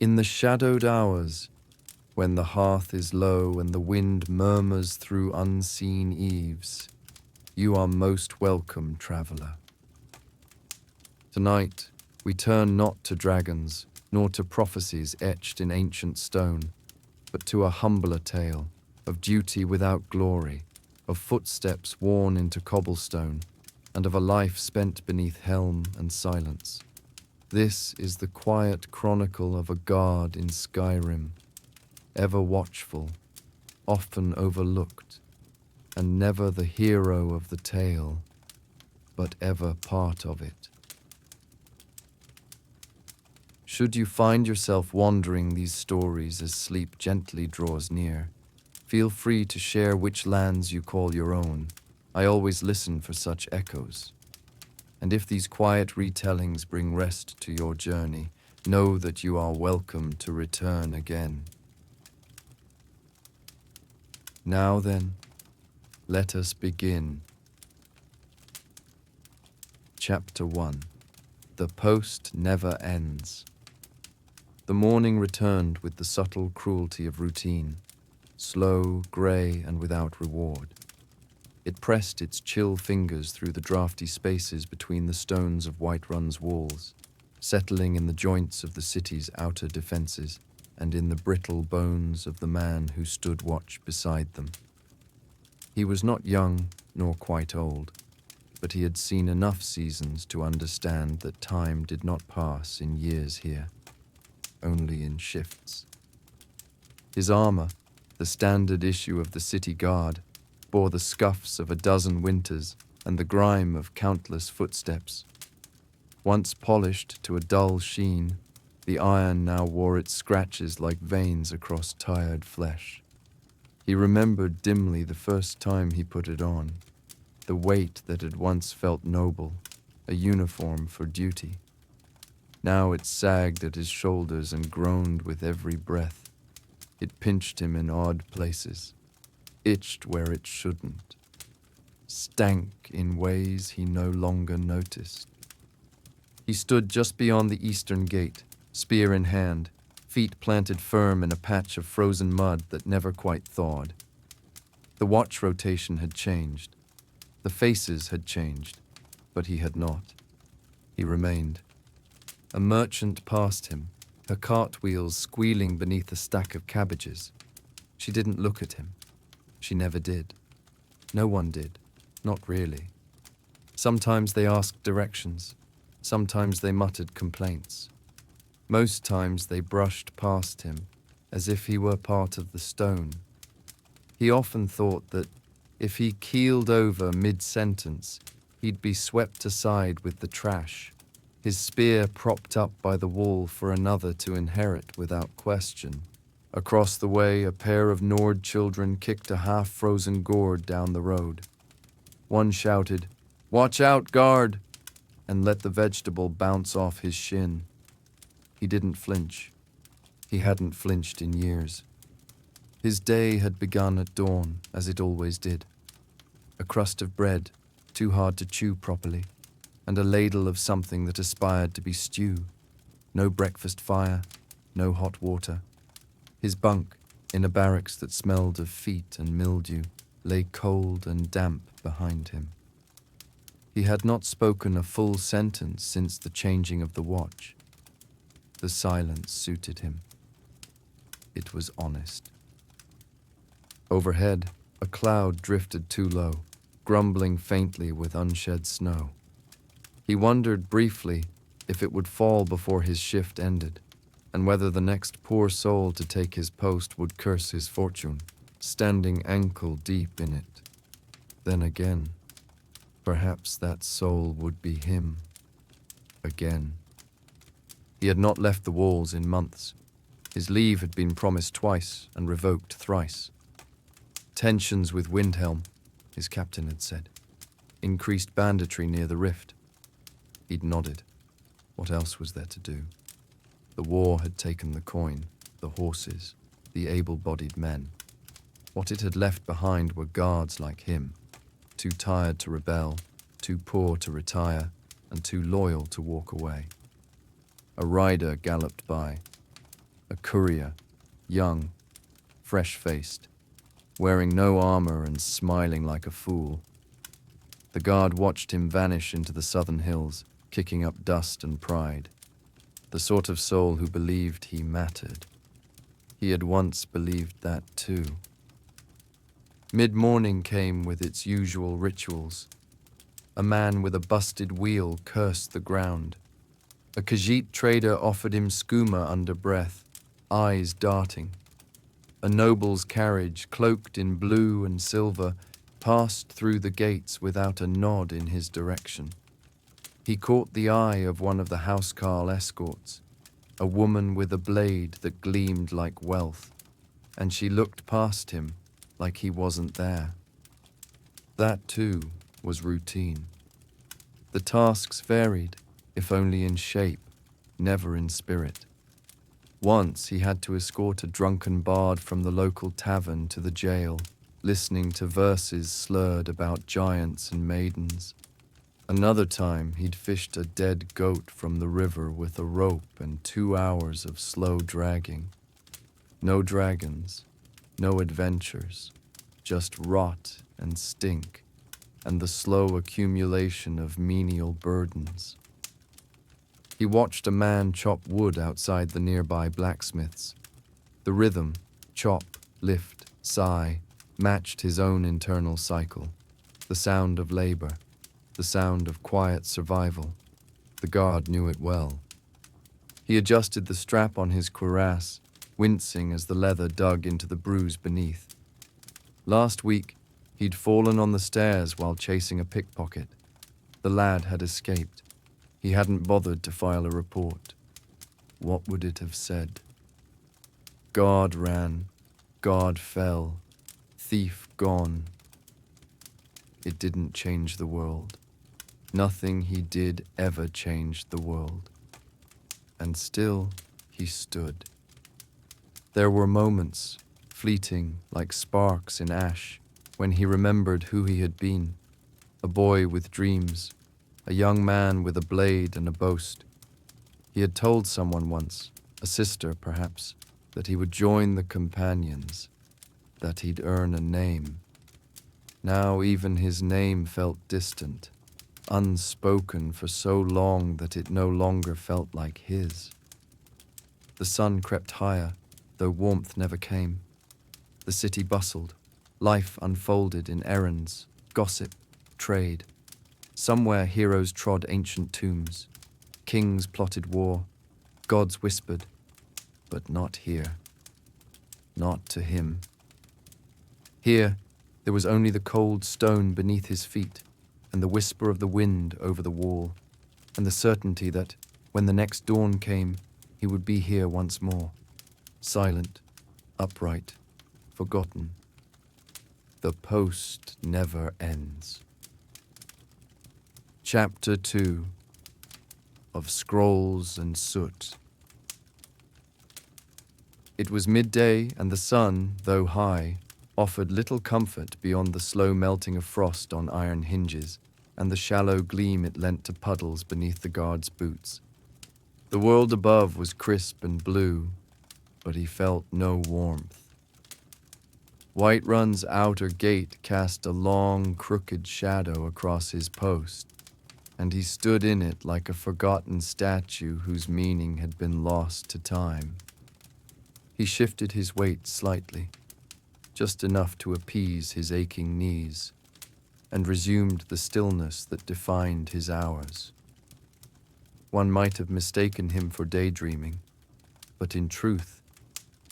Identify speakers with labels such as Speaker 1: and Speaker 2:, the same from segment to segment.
Speaker 1: In the shadowed hours, when the hearth is low and the wind murmurs through unseen eaves, you are most welcome, traveller. Tonight, we turn not to dragons, nor to prophecies etched in ancient stone, but to a humbler tale of duty without glory, of footsteps worn into cobblestone, and of a life spent beneath helm and silence. This is the quiet chronicle of a guard in Skyrim, ever watchful, often overlooked, and never the hero of the tale, but ever part of it. Should you find yourself wandering these stories as sleep gently draws near, feel free to share which lands you call your own. I always listen for such echoes. And if these quiet retellings bring rest to your journey, know that you are welcome to return again. Now then, let us begin. Chapter 1. The Post Never Ends. The morning returned with the subtle cruelty of routine, slow, grey, and without reward. It pressed its chill fingers through the draughty spaces between the stones of Whiterun's walls, settling in the joints of the city's outer defences and in the brittle bones of the man who stood watch beside them. He was not young nor quite old, but he had seen enough seasons to understand that time did not pass in years here, only in shifts. His armour, the standard issue of the city guard, bore the scuffs of a dozen winters and the grime of countless footsteps. Once polished to a dull sheen, the iron now wore its scratches like veins across tired flesh. He remembered dimly the first time he put it on, the weight that had once felt noble, a uniform for duty. Now it sagged at his shoulders and groaned with every breath. It pinched him in odd places, itched where it shouldn't, stank in ways he no longer noticed. He stood just beyond the eastern gate, spear in hand, feet planted firm in a patch of frozen mud that never quite thawed. The watch rotation had changed. The faces had changed, but he had not. He remained. A merchant passed him, her cartwheels squealing beneath a stack of cabbages. She didn't look at him. She never did. No one did. Not really. Sometimes they asked directions. Sometimes they muttered complaints. Most times they brushed past him, as if he were part of the stone. He often thought that if he keeled over mid-sentence, he'd be swept aside with the trash, his spear propped up by the wall for another to inherit without question. Across the way, a pair of Nord children kicked a half-frozen gourd down the road. One shouted, "Watch out, guard!" and let the vegetable bounce off his shin. He didn't flinch. He hadn't flinched in years. His day had begun at dawn, as it always did. A crust of bread, too hard to chew properly, and a ladle of something that aspired to be stew. No breakfast fire, no hot water. His bunk, in a barracks that smelled of feet and mildew, lay cold and damp behind him. He had not spoken a full sentence since the changing of the watch. The silence suited him. It was honest. Overhead, a cloud drifted too low, grumbling faintly with unshed snow. He wondered briefly if it would fall before his shift ended, and whether the next poor soul to take his post would curse his fortune, standing ankle-deep in it. Then again, perhaps that soul would be him. Again. He had not left the walls in months. His leave had been promised twice and revoked thrice. Tensions with Windhelm, his captain had said. Increased banditry near the rift. He'd nodded. What else was there to do? The war had taken the coin, the horses, the able-bodied men. What it had left behind were guards like him, too tired to rebel, too poor to retire, and too loyal to walk away. A rider galloped by. courier, young, fresh-faced, wearing no armor and smiling like a fool. The guard watched him vanish into the southern hills, kicking up dust and pride, the sort of soul who believed he mattered. He had once believed that too. Mid-morning came with its usual rituals. A man with a busted wheel cursed the ground. A Khajiit trader offered him skooma under breath, eyes darting. A noble's carriage, cloaked in blue and silver, passed through the gates without a nod in his direction. He caught the eye of one of the housecarl escorts, a woman with a blade that gleamed like wealth, and she looked past him like he wasn't there. That, too, was routine. The tasks varied, if only in shape, never in spirit. Once he had to escort a drunken bard from the local tavern to the jail, listening to verses slurred about giants and maidens. Another time he'd fished a dead goat from the river with a rope and 2 hours of slow dragging. No dragons, no adventures, just rot and stink, and the slow accumulation of menial burdens. He watched a man chop wood outside the nearby blacksmith's. The rhythm, chop, lift, sigh, matched his own internal cycle. The sound of labor, the sound of quiet survival. The guard knew it well. He adjusted the strap on his cuirass, wincing as the leather dug into the bruise beneath. Last week, he'd fallen on the stairs while chasing a pickpocket. The lad had escaped. He hadn't bothered to file a report. What would it have said? Guard ran, guard fell, thief gone. It didn't change the world. Nothing he did ever changed the world. And still, he stood. There were moments, fleeting like sparks in ash, when he remembered who he had been, a boy with dreams, a young man with a blade and a boast. He had told someone once, a sister perhaps, that he would join the companions, that he'd earn a name. Now even his name felt distant, unspoken for so long that it no longer felt like his. The sun crept higher, though warmth never came. The city bustled. Life unfolded in errands, gossip, trade. Somewhere heroes trod ancient tombs. Kings plotted war. Gods whispered. But not here. Not to him. Here, there was only the cold stone beneath his feet, and the whisper of the wind over the wall, and the certainty that, when the next dawn came, he would be here once more, silent, upright, forgotten. The post never ends. Chapter 2 of Scrolls and Soot. It was midday, and the sun, though high, offered little comfort beyond the slow melting of frost on iron hinges and the shallow gleam it lent to puddles beneath the guard's boots. The world above was crisp and blue, but he felt no warmth. Whiterun's outer gate cast a long, crooked shadow across his post, and he stood in it like a forgotten statue whose meaning had been lost to time. He shifted his weight slightly, just enough to appease his aching knees, and resumed the stillness that defined his hours. One might have mistaken him for daydreaming, but in truth,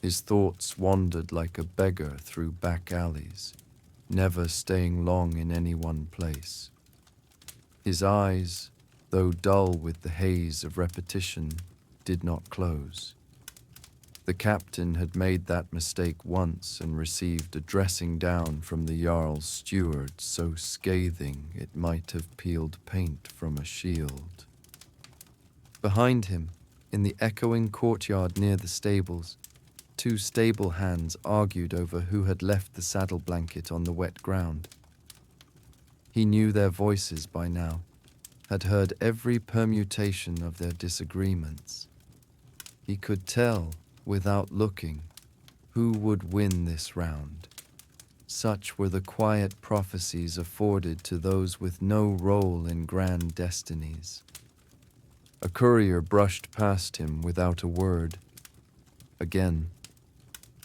Speaker 1: his thoughts wandered like a beggar through back alleys, never staying long in any one place. His eyes, though dull with the haze of repetition, did not close. The captain had made that mistake once and received a dressing down from the Jarl's steward so scathing it might have peeled paint from a shield. Behind him, in the echoing courtyard near the stables, 2 stable hands argued over who had left the saddle blanket on the wet ground. He knew their voices by now, had heard every permutation of their disagreements. He could tell without looking, who would win this round. Such were the quiet prophecies afforded to those with no role in grand destinies. A courier brushed past him without a word. Again,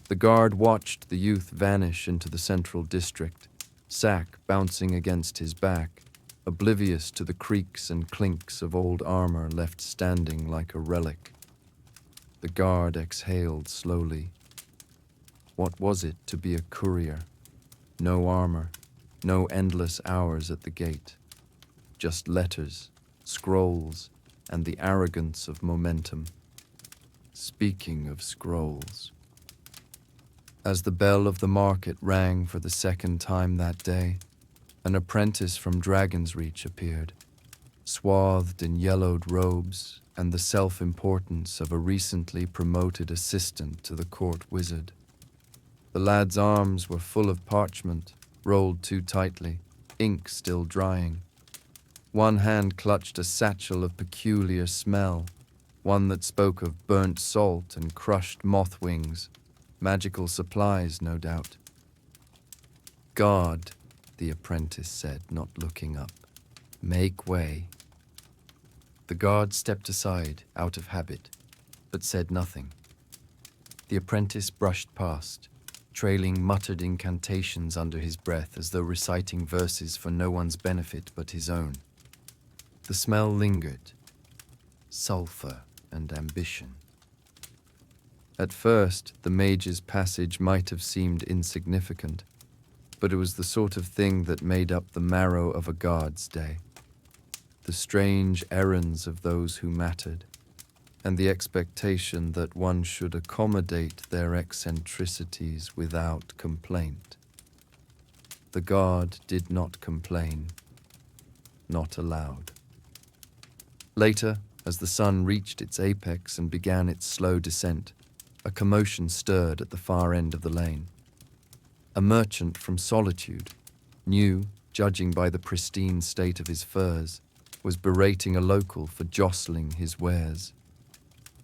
Speaker 1: the guard watched the youth vanish into the central district, sack bouncing against his back, oblivious to the creaks and clinks of old armor left standing like a relic. The guard exhaled slowly. What was it to be a courier? No armor, no endless hours at the gate. Just letters, scrolls, and the arrogance of momentum. Speaking of scrolls. As the bell of the market rang for the second time that day, an apprentice from Dragon's Reach appeared, swathed in yellowed robes and the self-importance of a recently promoted assistant to the court wizard. The lad's arms were full of parchment, rolled too tightly, ink still drying. One hand clutched a satchel of peculiar smell, one that spoke of burnt salt and crushed moth wings, magical supplies, no doubt. "God," the apprentice said, not looking up. "Make way." The guard stepped aside, out of habit, but said nothing. The apprentice brushed past, trailing muttered incantations under his breath as though reciting verses for no one's benefit but his own. The smell lingered. Sulfur and ambition. At first, the mage's passage might have seemed insignificant, but it was the sort of thing that made up the marrow of a guard's day. The strange errands of those who mattered, and the expectation that one should accommodate their eccentricities without complaint. The guard did not complain, not aloud. Later, as the sun reached its apex and began its slow descent, a commotion stirred at the far end of the lane. A merchant from Solitude, new, judging by the pristine state of his furs, was berating a local for jostling his wares.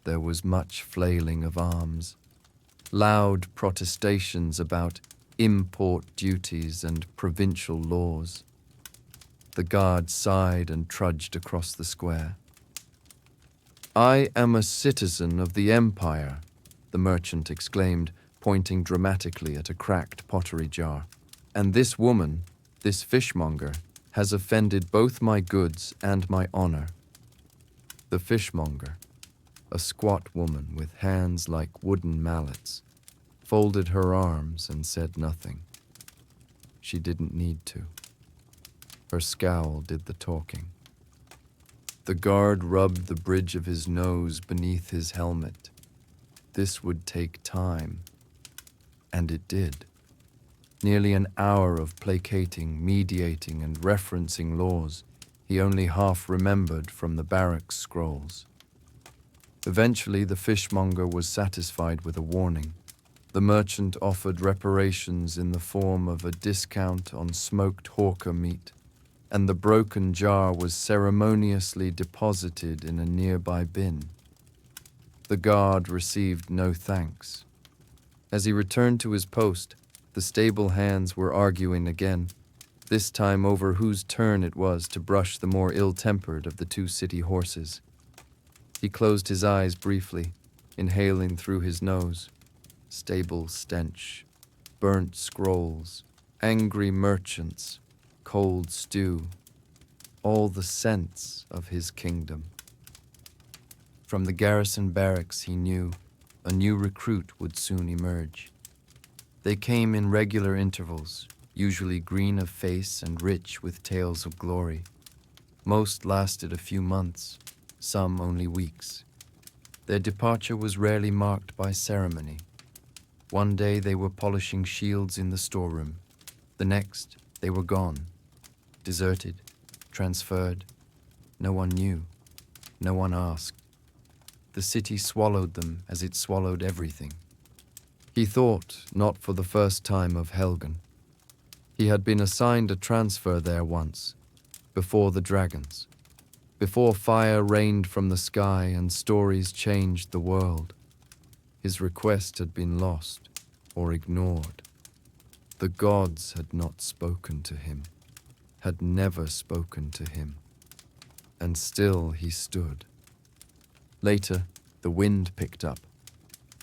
Speaker 1: There was much flailing of arms, loud protestations about import duties and provincial laws. The guard sighed and trudged across the square. "I am a citizen of the Empire," the merchant exclaimed, pointing dramatically at a cracked pottery jar. "And this woman, this fishmonger, has offended both my goods and my honor." The fishmonger, a squat woman with hands like wooden mallets, folded her arms and said nothing. She didn't need to. Her scowl did the talking. The guard rubbed the bridge of his nose beneath his helmet. This would take time. And it did. Nearly an hour of placating, mediating, and referencing laws he only half remembered from the barracks scrolls. Eventually, the fishmonger was satisfied with a warning. The merchant offered reparations in the form of a discount on smoked hawker meat, and the broken jar was ceremoniously deposited in a nearby bin. The guard received no thanks. As he returned to his post, the stable hands were arguing again, this time over whose turn it was to brush the more ill-tempered of the two city horses. He closed his eyes briefly, inhaling through his nose. Stable stench, burnt scrolls, angry merchants, cold stew, all the scents of his kingdom. From the garrison barracks, he knew, a new recruit would soon emerge. They came in regular intervals, usually green of face and rich with tales of glory. Most lasted a few months, some only weeks. Their departure was rarely marked by ceremony. One day they were polishing shields in the storeroom. The next, they were gone. Deserted, transferred. No one knew. No one asked. The city swallowed them as it swallowed everything. He thought, not for the first time, of Helgen. He had been assigned a transfer there once, before the dragons, before fire rained from the sky and stories changed the world. His request had been lost or ignored. The gods had not spoken to him, had never spoken to him. And still he stood. Later, the wind picked up.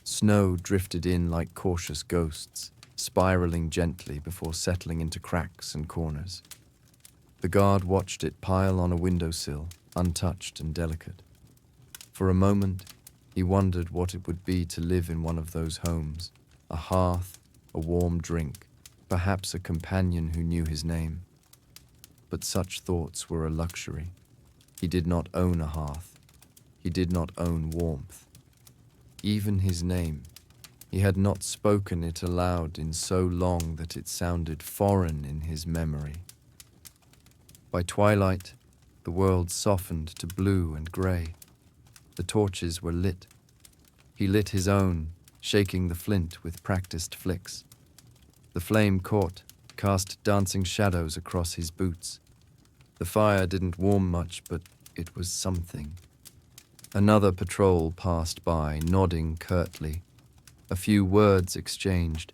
Speaker 1: Snow drifted in like cautious ghosts, spiraling gently before settling into cracks and corners. The guard watched it pile on a windowsill, untouched and delicate. For a moment, he wondered what it would be to live in one of those homes, a hearth, a warm drink, perhaps a companion who knew his name. But such thoughts were a luxury. He did not own a hearth. He did not own warmth. Even his name, he had not spoken it aloud in so long that it sounded foreign in his memory. By twilight, the world softened to blue and grey. The torches were lit. He lit his own, shaking the flint with practiced flicks. The flame caught, cast dancing shadows across his boots. The fire didn't warm much, but it was something. Another patrol passed by, nodding curtly. A few words exchanged,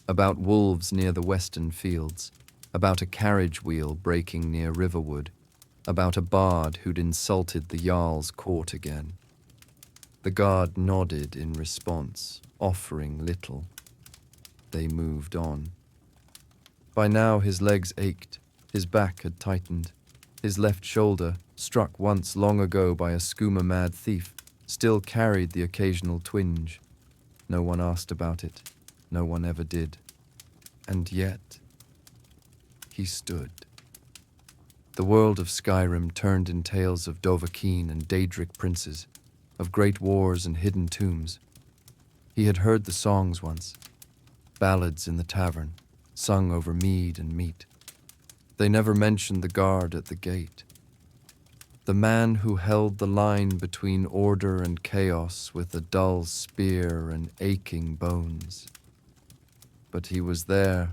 Speaker 1: about wolves near the western fields, about a carriage wheel breaking near Riverwood, about a bard who'd insulted the Jarl's court again. The guard nodded in response, offering little. They moved on. By now his legs ached, his back had tightened. His left shoulder, struck once long ago by a skooma-mad thief, still carried the occasional twinge. No one asked about it. No one ever did. And yet, he stood. The world of Skyrim turned in tales of Dovahkiin and Daedric princes, of great wars and hidden tombs. He had heard the songs once, ballads in the tavern, sung over mead and meat. They never mentioned the guard at the gate. The man who held the line between order and chaos with a dull spear and aching bones. But he was there,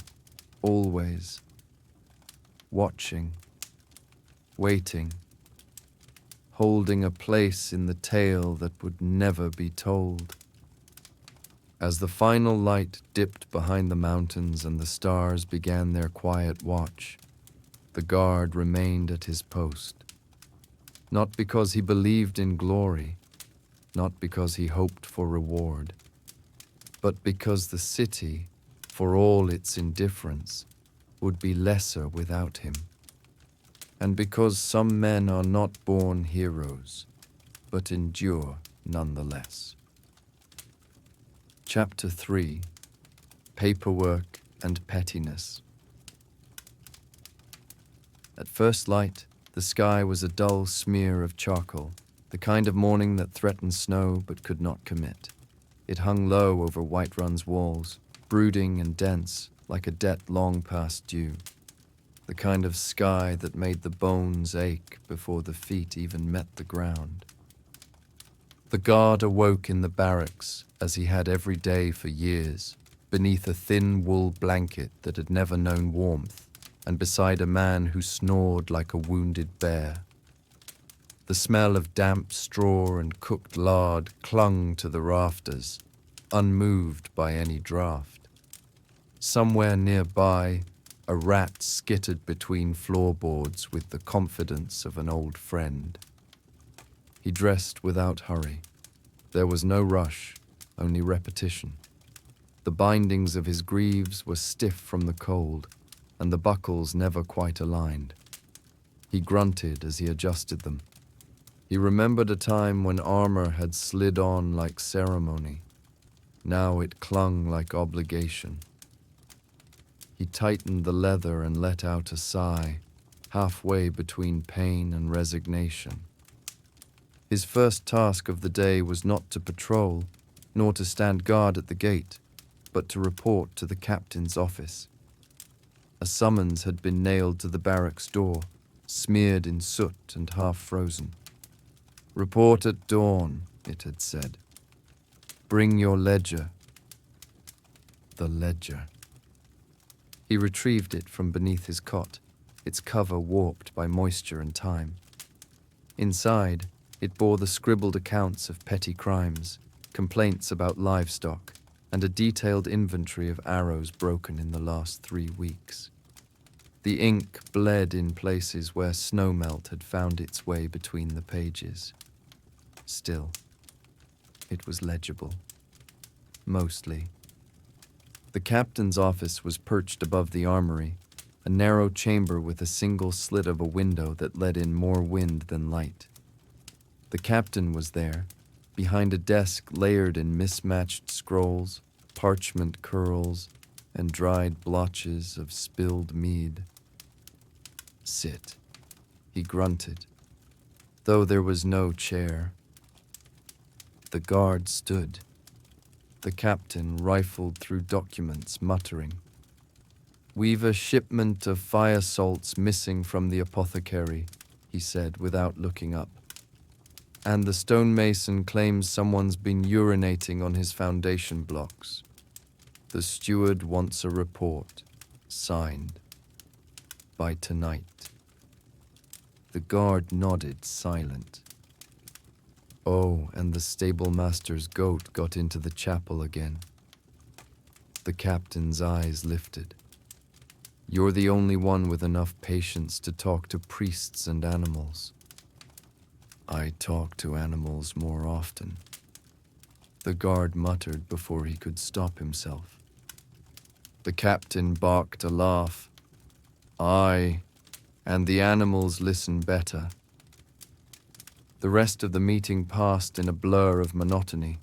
Speaker 1: always, watching, waiting, holding a place in the tale that would never be told. As the final light dipped behind the mountains and the stars began their quiet watch, the guard remained at his post. Not because he believed in glory, not because he hoped for reward, but because the city, for all its indifference, would be lesser without him. And because some men are not born heroes, but endure nonetheless. Chapter 3: Paperwork and Pettiness. At first light, the sky was a dull smear of charcoal, the kind of morning that threatened snow but could not commit. It hung low over Whiterun's walls, brooding and dense, like a debt long past due. The kind of sky that made the bones ache before the feet even met the ground. The guard awoke in the barracks, as he had every day for years, beneath a thin wool blanket that had never known warmth, and beside a man who snored like a wounded bear. The smell of damp straw and cooked lard clung to the rafters, unmoved by any draught. Somewhere nearby, a rat skittered between floorboards with the confidence of an old friend. He dressed without hurry. There was no rush, only repetition. The bindings of his greaves were stiff from the cold, and the buckles never quite aligned. He grunted as he adjusted them. He remembered a time when armor had slid on like ceremony. Now it clung like obligation. He tightened the leather and let out a sigh, halfway between pain and resignation. His first task of the day was not to patrol, nor to stand guard at the gate, but to report to the captain's office. A summons had been nailed to the barracks door, smeared in soot and half-frozen. "Report at dawn," it had said. "Bring your ledger." The ledger. He retrieved it from beneath his cot, its cover warped by moisture and time. Inside, it bore the scribbled accounts of petty crimes, complaints about livestock, and a detailed inventory of arrows broken in the last 3 weeks. The ink bled in places where snowmelt had found its way between the pages. Still, it was legible. Mostly. The captain's office was perched above the armory, a narrow chamber with a single slit of a window that let in more wind than light. The captain was there, behind a desk layered in mismatched scrolls, parchment curls, and dried blotches of spilled mead. "Sit," he grunted, though there was no chair. The guard stood. The captain rifled through documents, muttering. "We've a shipment of fire salts missing from the apothecary," he said without looking up. "And the stonemason claims someone's been urinating on his foundation blocks. The steward wants a report, signed, by tonight." The guard nodded, silent. Oh, and the stablemaster's goat got into the chapel again. The captain's eyes lifted. "You're the only one with enough patience to talk to priests and animals." "I talk to animals more often," the guard muttered before he could stop himself. The captain barked a laugh. "Aye, and the animals listen better." The rest of the meeting passed in a blur of monotony.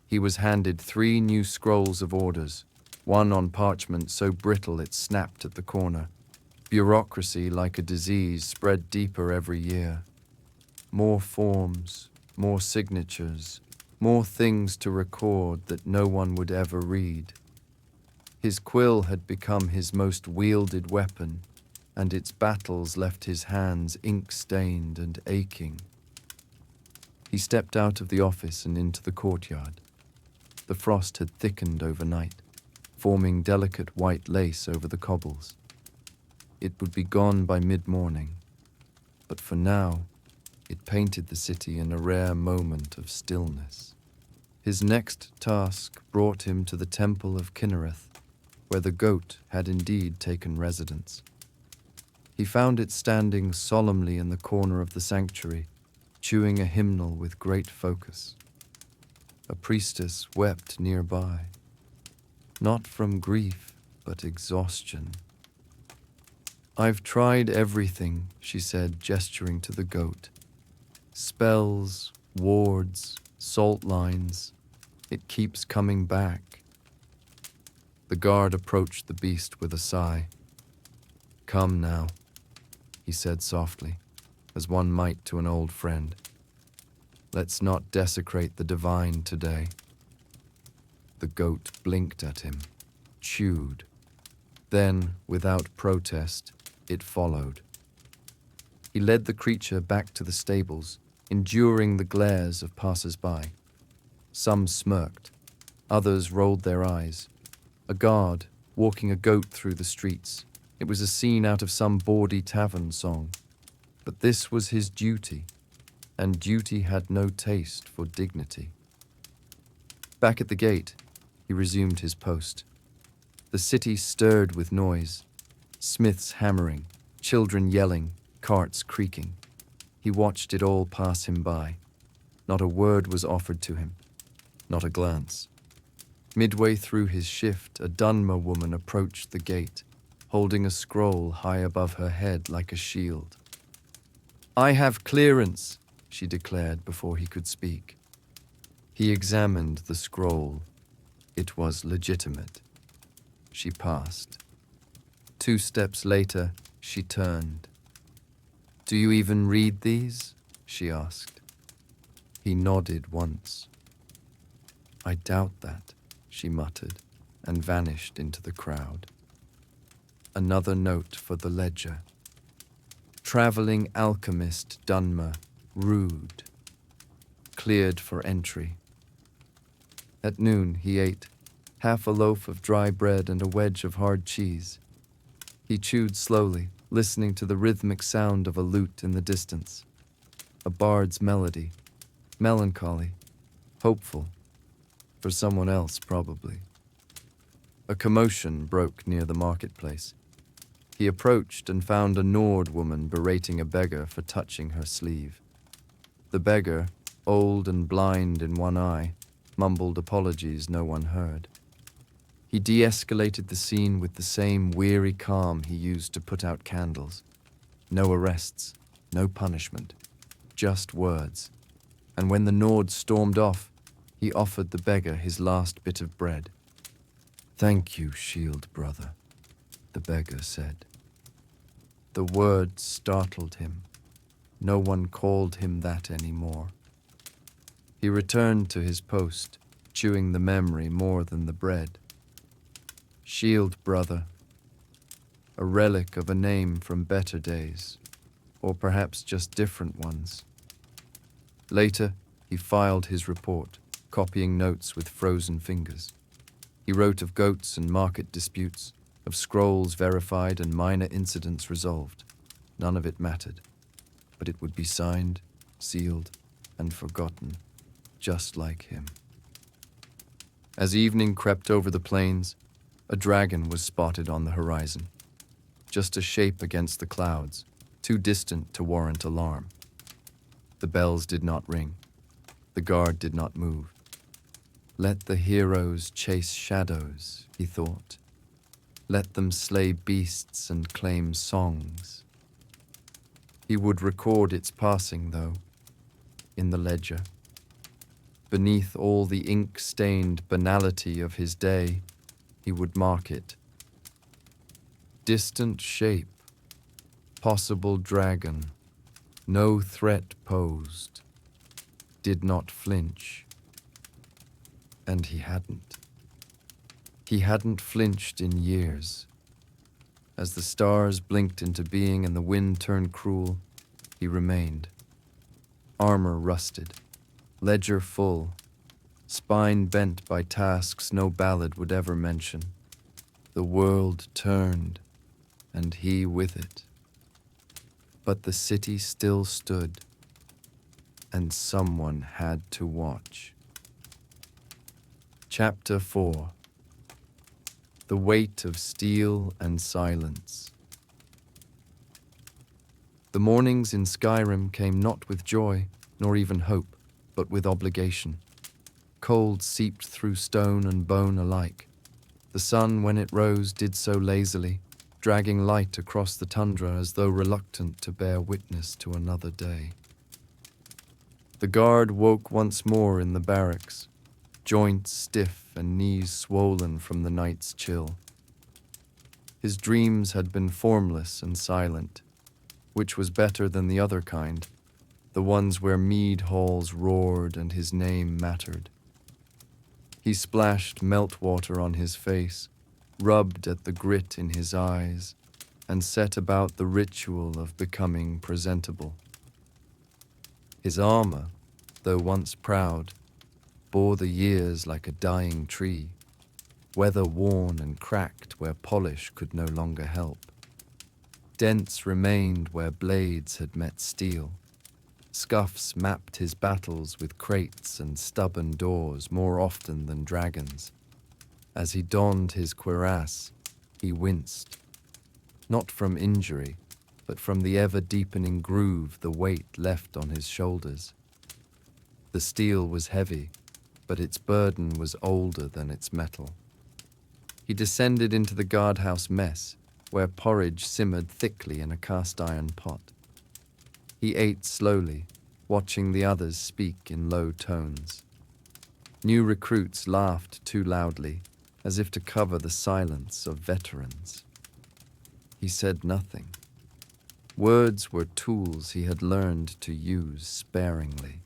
Speaker 1: He was handed 3 new scrolls of orders, one on parchment so brittle it snapped at the corner. Bureaucracy, like a disease, spread deeper every year. More forms, more signatures, more things to record that no one would ever read. His quill had become his most wielded weapon, and its battles left his hands ink-stained and aching. He stepped out of the office and into the courtyard. The frost had thickened overnight, forming delicate white lace over the cobbles. It would be gone by mid-morning, but for now, it painted the city in a rare moment of stillness. His next task brought him to the temple of Kinnereth, where the goat had indeed taken residence. He found it standing solemnly in the corner of the sanctuary, chewing a hymnal with great focus. A priestess wept nearby, not from grief, but exhaustion. "I've tried everything," she said, gesturing to the goat. "Spells, wards, salt lines. It keeps coming back." The guard approached the beast with a sigh. "Come now," he said softly, as one might to an old friend. "Let's not desecrate the divine today." The goat blinked at him, chewed. Then, without protest, it followed. He led the creature back to the stables, enduring the glares of passers-by. Some smirked, others rolled their eyes. A guard, walking a goat through the streets. It was a scene out of some bawdy tavern song. But this was his duty, and duty had no taste for dignity. Back at the gate, he resumed his post. The city stirred with noise, smiths hammering, children yelling, carts creaking. He watched it all pass him by. Not a word was offered to him, not a glance. Midway through his shift, a Dunmer woman approached the gate, holding a scroll high above her head like a shield. "I have clearance," she declared before he could speak. He examined the scroll. It was legitimate. She passed. 2 steps later, she turned. "Do you even read these?" she asked. He nodded once. "I doubt that," she muttered, and vanished into the crowd. Another note for the ledger. Traveling alchemist Dunmer, rude. Cleared for entry. At noon he ate half a loaf of dry bread and a wedge of hard cheese. He chewed slowly, listening to the rhythmic sound of a lute in the distance. A bard's melody, melancholy, hopeful, For someone else, probably. A commotion broke near the marketplace. He approached and found a Nord woman berating a beggar for touching her sleeve. The beggar, old and blind in one eye, mumbled apologies no one heard. He de-escalated the scene with the same weary calm he used to put out candles. No arrests, no punishment, just words. And when the Nord stormed off, he offered the beggar his last bit of bread. "Thank you, shield brother," the beggar said. The word startled him. No one called him that anymore. He returned to his post, chewing the memory more than the bread. Shield brother, a relic of a name from better days, or perhaps just different ones. Later, he filed his report, copying notes with frozen fingers. He wrote of goats and market disputes, of scrolls verified and minor incidents resolved. None of it mattered, but it would be signed, sealed, and forgotten, just like him. As evening crept over the plains, a dragon was spotted on the horizon, just a shape against the clouds, too distant to warrant alarm. The bells did not ring. The guard did not move. Let the heroes chase shadows, he thought. Let them slay beasts and claim songs. He would record its passing, though, in the ledger. Beneath all the ink-stained banality of his day, he would mark it. Distant shape, possible dragon, no threat posed, did not flinch. And he hadn't. He hadn't flinched in years. As the stars blinked into being and the wind turned cruel, he remained. Armor rusted, ledger full, spine bent by tasks no ballad would ever mention. The world turned, and he with it. But the city still stood, and someone had to watch. Chapter 4. The Weight of Steel and Silence. The mornings in Skyrim came not with joy, nor even hope, but with obligation. Cold seeped through stone and bone alike. The sun, when it rose, did so lazily, dragging light across the tundra as though reluctant to bear witness to another day. The guard woke once more in the barracks, joints stiff and knees swollen from the night's chill. His dreams had been formless and silent, which was better than the other kind, the ones where mead halls roared and his name mattered. He splashed meltwater on his face, rubbed at the grit in his eyes, and set about the ritual of becoming presentable. His armor, though once proud, bore the years like a dying tree, weather-worn and cracked where polish could no longer help. Dents remained where blades had met steel. Scuffs mapped his battles with crates and stubborn doors more often than dragons. As he donned his cuirass, he winced, not from injury, but from the ever-deepening groove the weight left on his shoulders. The steel was heavy, but its burden was older than its metal. He descended into the guardhouse mess, where porridge simmered thickly in a cast-iron pot. He ate slowly, watching the others speak in low tones. New recruits laughed too loudly, as if to cover the silence of veterans. He said nothing. Words were tools he had learned to use sparingly.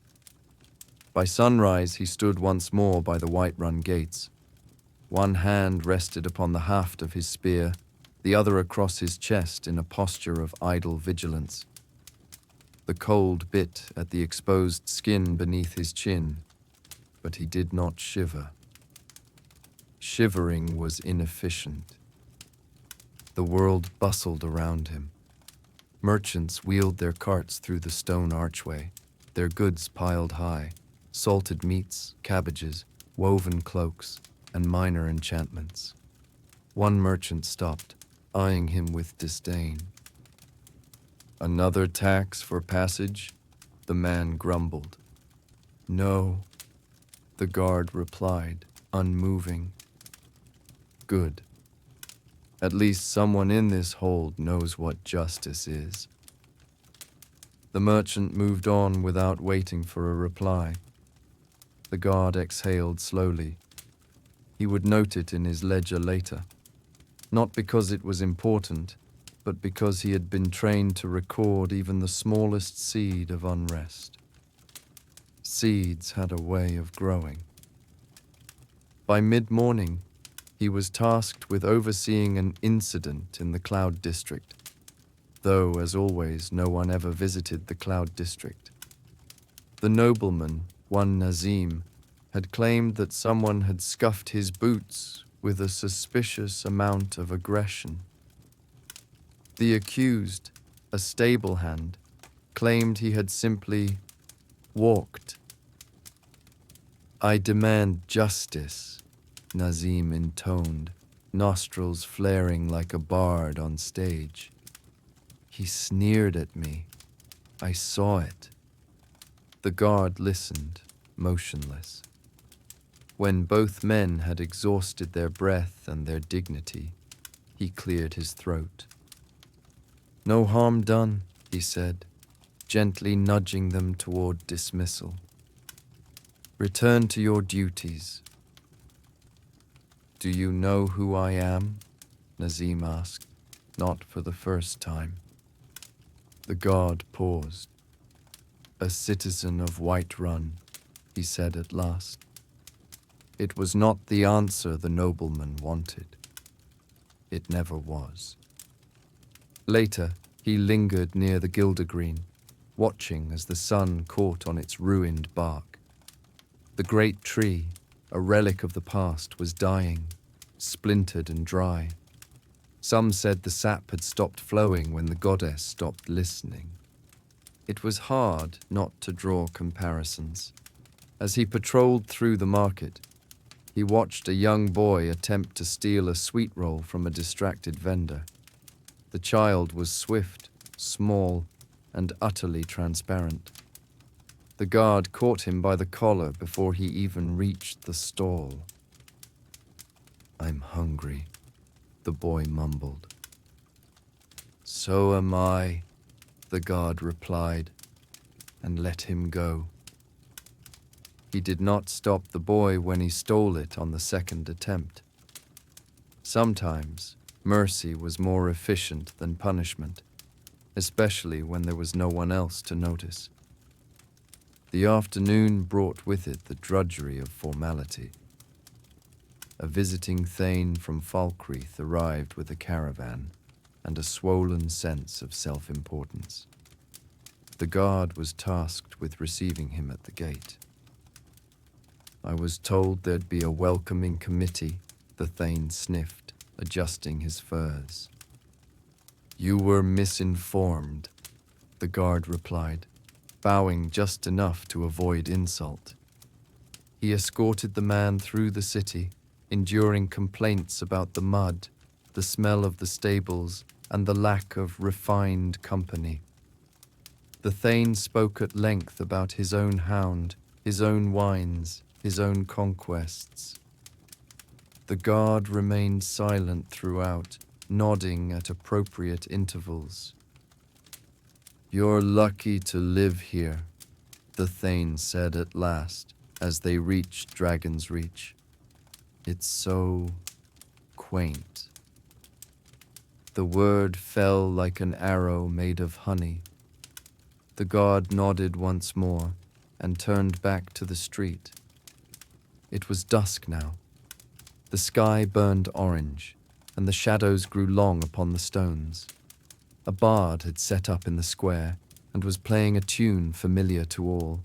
Speaker 1: By sunrise, he stood once more by the Whiterun gates. One hand rested upon the haft of his spear, the other across his chest in a posture of idle vigilance. The cold bit at the exposed skin beneath his chin, but he did not shiver. Shivering was inefficient. The world bustled around him. Merchants wheeled their carts through the stone archway, their goods piled high, salted meats, cabbages, woven cloaks, and minor enchantments. One merchant stopped, eyeing him with disdain. "Another tax for passage?" the man grumbled. "No," the guard replied, unmoving. "Good. At least someone in this hold knows what justice is." The merchant moved on without waiting for a reply. The guard exhaled slowly. He would note it in his ledger later, not because it was important, but because he had been trained to record even the smallest seed of unrest. Seeds had a way of growing. By mid-morning, he was tasked with overseeing an incident in the Cloud District, though, as always, no one ever visited the Cloud District. The nobleman, one Nazim, had claimed that someone had scuffed his boots with a suspicious amount of aggression. The accused, a stable hand, claimed he had simply walked. "I demand justice," Nazim intoned, nostrils flaring like a bard on stage. "He sneered at me. I saw it." The guard listened, motionless. When both men had exhausted their breath and their dignity, he cleared his throat. "No harm done," he said, gently nudging them toward dismissal. "Return to your duties." "Do you know who I am?" Nazim asked, not for the first time. The guard paused. "A citizen of Whiterun," he said at last. It was not the answer the nobleman wanted. It never was. Later, he lingered near the Gildergreen, watching as the sun caught on its ruined bark. The great tree, a relic of the past, was dying, splintered and dry. Some said the sap had stopped flowing when the goddess stopped listening. It was hard not to draw comparisons. As he patrolled through the market, he watched a young boy attempt to steal a sweet roll from a distracted vendor. The child was swift, small, and utterly transparent. The guard caught him by the collar before he even reached the stall. "I'm hungry," the boy mumbled. "So am I," the guard replied, and let him go. He did not stop the boy when he stole it on the second attempt. Sometimes, mercy was more efficient than punishment, especially when there was no one else to notice. The afternoon brought with it the drudgery of formality. A visiting thane from Falkreath arrived with a caravan and a swollen sense of self-importance. The guard was tasked with receiving him at the gate. "I was told there'd be a welcoming committee," the thane sniffed, adjusting his furs. "You were misinformed," the guard replied, bowing just enough to avoid insult. He escorted the man through the city, enduring complaints about the mud, the smell of the stables, and the lack of refined company. The thane spoke at length about his own hound, his own wines, his own conquests. The guard remained silent throughout, nodding at appropriate intervals. "You're lucky to live here," the thane said at last, as they reached Dragon's Reach. "It's so quaint." The word fell like an arrow made of honey. The guard nodded once more and turned back to the street. It was dusk now. The sky burned orange, and the shadows grew long upon the stones. A bard had set up in the square and was playing a tune familiar to all,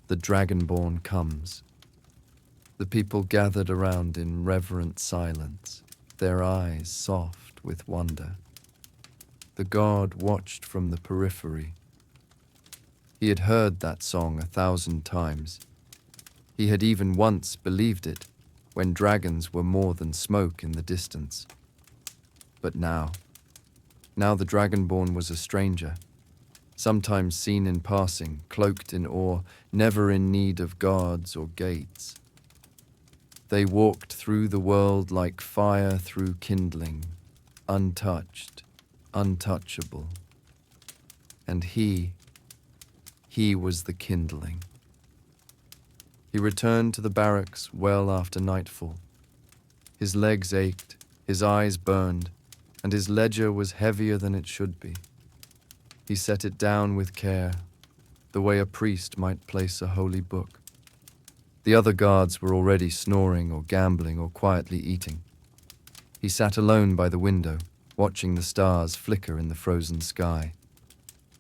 Speaker 1: "The Dragonborn Comes." The people gathered around in reverent silence, their eyes soft with wonder. The guard watched from the periphery. He had heard that song 1,000 times. He had even once believed it, when dragons were more than smoke in the distance. But now the Dragonborn was a stranger, sometimes seen in passing, cloaked in awe, never in need of guards or gates. They walked through the world like fire through kindling, untouched, untouchable. And he was the kindling. He returned to the barracks well after nightfall. His legs ached, his eyes burned, and his ledger was heavier than it should be. He set it down with care, the way a priest might place a holy book. The other guards were already snoring or gambling or quietly eating. He sat alone by the window, watching the stars flicker in the frozen sky.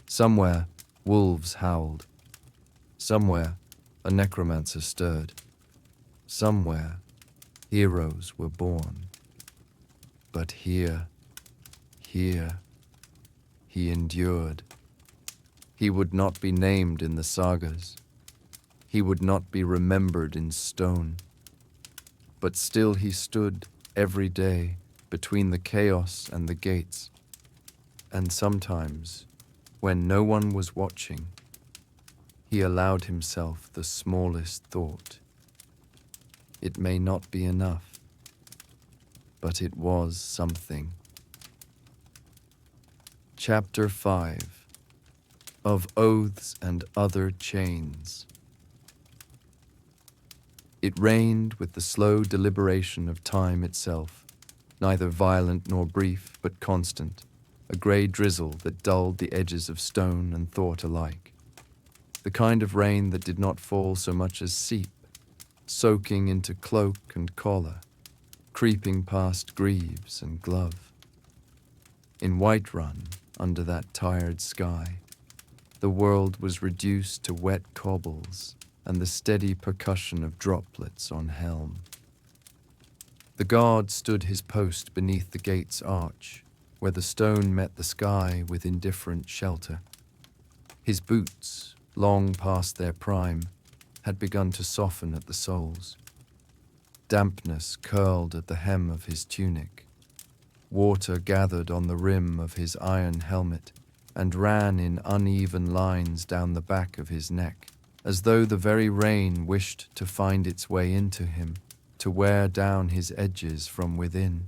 Speaker 1: Somewhere, wolves howled. Somewhere, a necromancer stirred. Somewhere, heroes were born. But here, he endured. He would not be named in the sagas. He would not be remembered in stone. But still he stood every day between the chaos and the gates. And sometimes, when no one was watching, he allowed himself the smallest thought. It may not be enough, but it was something. Chapter 5 of Oaths and Other Chains. It rained with the slow deliberation of time itself, neither violent nor brief, but constant, a grey drizzle that dulled the edges of stone and thought alike. The kind of rain that did not fall so much as seep, soaking into cloak and collar, creeping past greaves and glove. In Whiterun, under that tired sky, the world was reduced to wet cobbles and the steady percussion of droplets on helm. The guard stood his post beneath the gate's arch, where the stone met the sky with indifferent shelter. His boots, long past their prime, had begun to soften at the soles. Dampness curled at the hem of his tunic. Water gathered on the rim of his iron helmet and ran in uneven lines down the back of his neck, as though the very rain wished to find its way into him, to wear down his edges from within.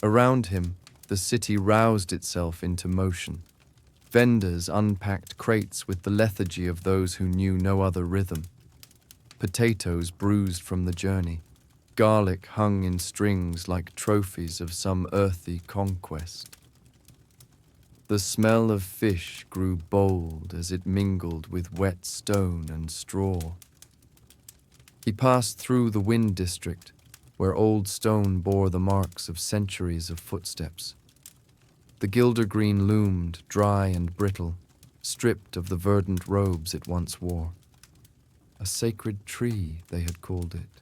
Speaker 1: Around him, the city roused itself into motion. Vendors unpacked crates with the lethargy of those who knew no other rhythm. Potatoes bruised from the journey, garlic hung in strings like trophies of some earthy conquest. The smell of fish grew bold as it mingled with wet stone and straw. He passed through the wind district, where old stone bore the marks of centuries of footsteps. The Gildergreen loomed, dry and brittle, stripped of the verdant robes it once wore. A sacred tree, they had called it.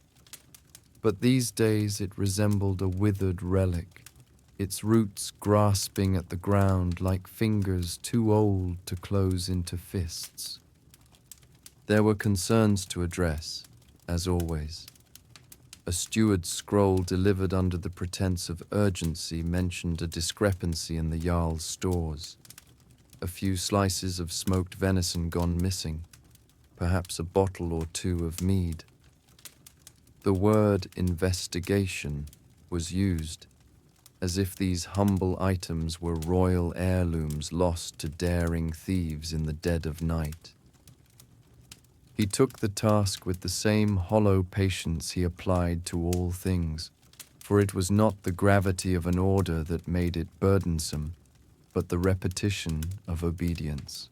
Speaker 1: But these days it resembled a withered relic, its roots grasping at the ground like fingers too old to close into fists. There were concerns to address, as always. A steward's scroll delivered under the pretense of urgency mentioned a discrepancy in the Jarl's stores. A few slices of smoked venison gone missing, perhaps a bottle or two of mead. The word investigation was used, as if these humble items were royal heirlooms lost to daring thieves in the dead of night. He took the task with the same hollow patience he applied to all things, for it was not the gravity of an order that made it burdensome, but the repetition of obedience.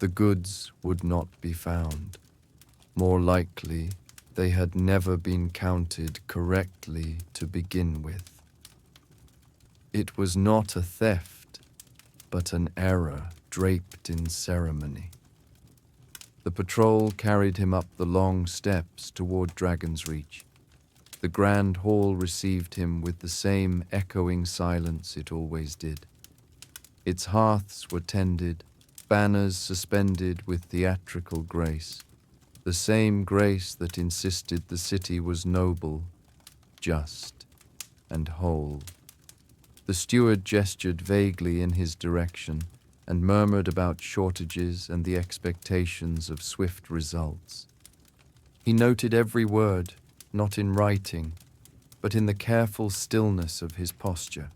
Speaker 1: The goods would not be found. More likely, they had never been counted correctly to begin with. It was not a theft, but an error draped in ceremony. The patrol carried him up the long steps toward Dragon's Reach. The grand hall received him with the same echoing silence it always did. Its hearths were tended, banners suspended with theatrical grace. the same grace that insisted the city was noble, just, and whole. The steward gestured vaguely in his direction and murmured about shortages and the expectations of swift results. He noted every word, not in writing, but in the careful stillness of his posture.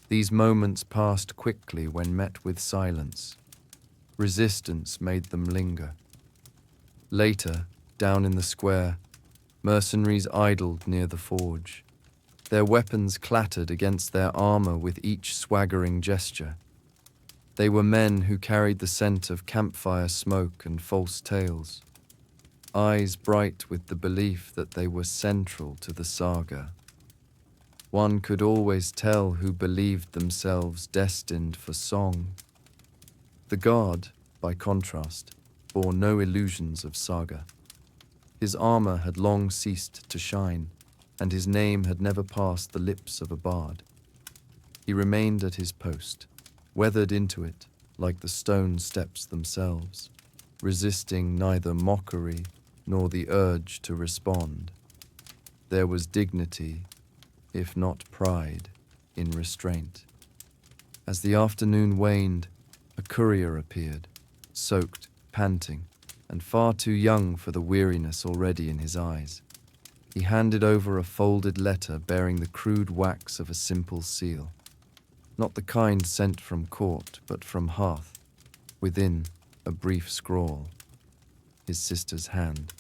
Speaker 1: These moments passed quickly when met with silence. Resistance made them linger. Later, down in the square, mercenaries idled near the forge. Their weapons clattered against their armor with each swaggering gesture. They were men who carried the scent of campfire smoke and false tales, eyes bright with the belief that they were central to the saga. One could always tell who believed themselves destined for song. The guard, by contrast, bore no illusions of saga. His armor had long ceased to shine, and his name had never passed the lips of a bard. He remained at his post, weathered into it like the stone steps themselves, resisting neither mockery nor the urge to respond. There was dignity, if not pride, in restraint. As the afternoon waned, a courier appeared, soaked, panting, and far too young for the weariness already in his eyes. He handed over a folded letter bearing the crude wax of a simple seal. Not the kind sent from court, but from hearth. Within, a brief scrawl. His sister's hand.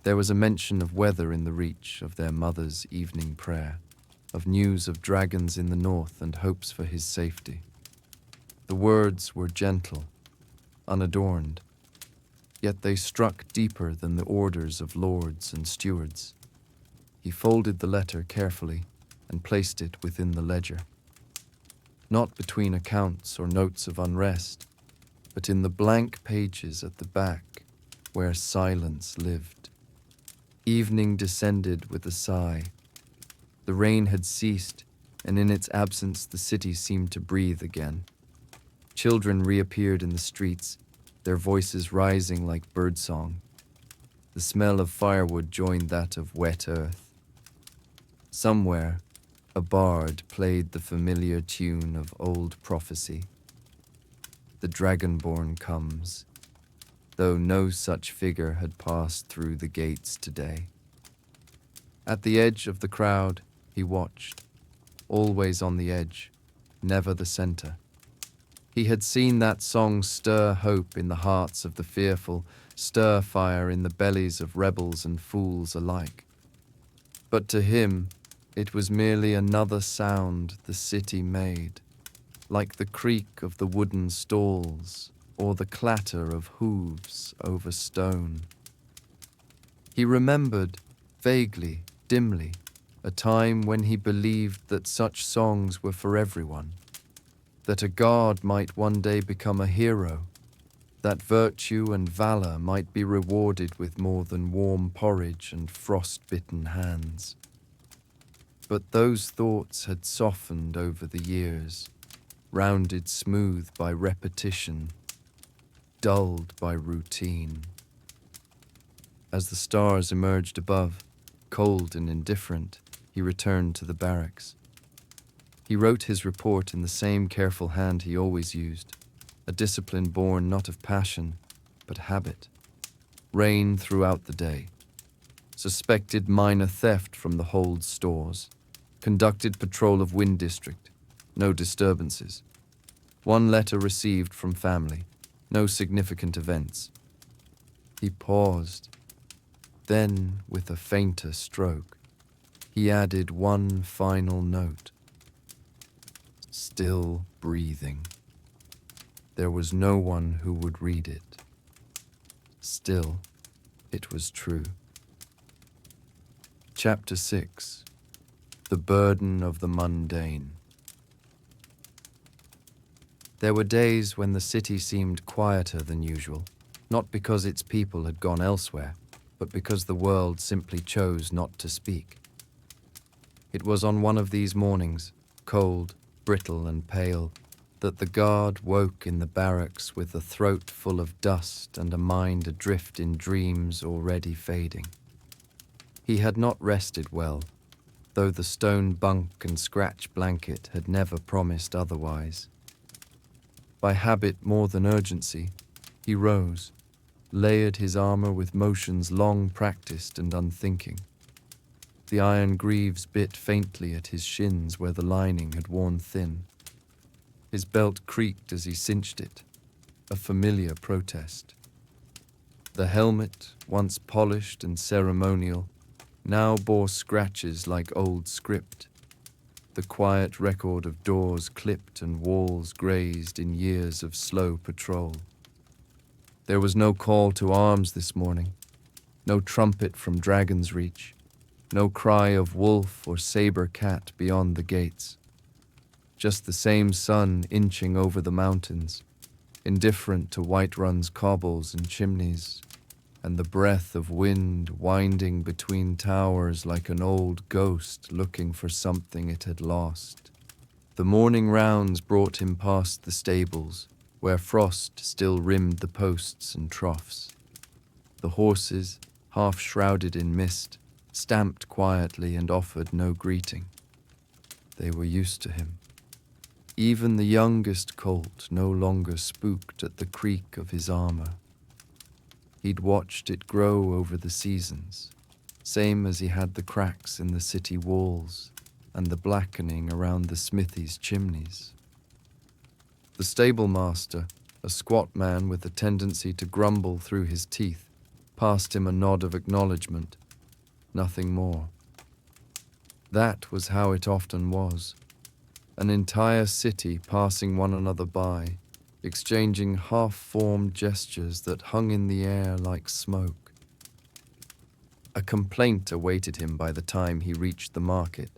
Speaker 1: There was a mention of weather in the reach of their mother's evening prayer, of news of dragons in the north and hopes for his safety. The words were gentle, unadorned, yet they struck deeper than the orders of lords and stewards. He folded the letter carefully and placed it within the ledger. Not between accounts or notes of unrest, but in the blank pages at the back where silence lived. Evening descended with a sigh. The rain had ceased, and in its absence the city seemed to breathe again. Children reappeared in the streets, their voices rising like birdsong. The smell of firewood joined that of wet earth. Somewhere, a bard played the familiar tune of old prophecy. The dragonborn comes, though no such figure had passed through the gates today. At the edge of the crowd, he watched, always on the edge, never the center. He had seen that song stir hope in the hearts of the fearful, stir fire in the bellies of rebels and fools alike. But to him, it was merely another sound the city made, like the creak of the wooden stalls or the clatter of hooves over stone. He remembered, vaguely, dimly, a time when he believed that such songs were for everyone, that a guard might one day become a hero, that virtue and valor might be rewarded with more than warm porridge and frost-bitten hands. But those thoughts had softened over the years, rounded smooth by repetition, dulled by routine. As the stars emerged above, cold and indifferent, he returned to the barracks. He wrote his report in the same careful hand he always used, a discipline born not of passion, but habit. Rain throughout the day. Suspected minor theft from the hold stores. Conducted patrol of Wind District. No disturbances. One letter received from family. No significant events. He paused. Then, with a fainter stroke, he added one final note. Still breathing. There was no one who would read it. Still, it was true. Chapter 6. The Burden of the Mundane. There were days when the city seemed quieter than usual, not because its people had gone elsewhere, but because the world simply chose not to speak. It was on one of these mornings, cold, brittle and pale, that the guard woke in the barracks with a throat full of dust and a mind adrift in dreams already fading. He had not rested well, though the stone bunk and scratch blanket had never promised otherwise. By habit more than urgency, he rose, layered his armor with motions long practiced and unthinking. The iron greaves bit faintly at his shins where the lining had worn thin. His belt creaked as he cinched it, a familiar protest. The helmet, once polished and ceremonial, now bore scratches like old script, the quiet record of doors clipped and walls grazed in years of slow patrol. There was no call to arms this morning, no trumpet from Dragon's Reach, no cry of wolf or saber cat beyond the gates. Just the same sun inching over the mountains, indifferent to Whiterun's cobbles and chimneys, and the breath of wind winding between towers like an old ghost looking for something it had lost. The morning rounds brought him past the stables, where frost still rimmed the posts and troughs. The horses, half shrouded in mist, stamped quietly and offered no greeting. They were used to him. Even the youngest colt no longer spooked at the creak of his armor. He'd watched it grow over the seasons, same as he had the cracks in the city walls and the blackening around the smithy's chimneys. The stable master, a squat man with a tendency to grumble through his teeth, passed him a nod of acknowledgement, nothing more. That was how it often was. An entire city passing one another by, exchanging half-formed gestures that hung in the air like smoke. A complaint awaited him by the time he reached the market.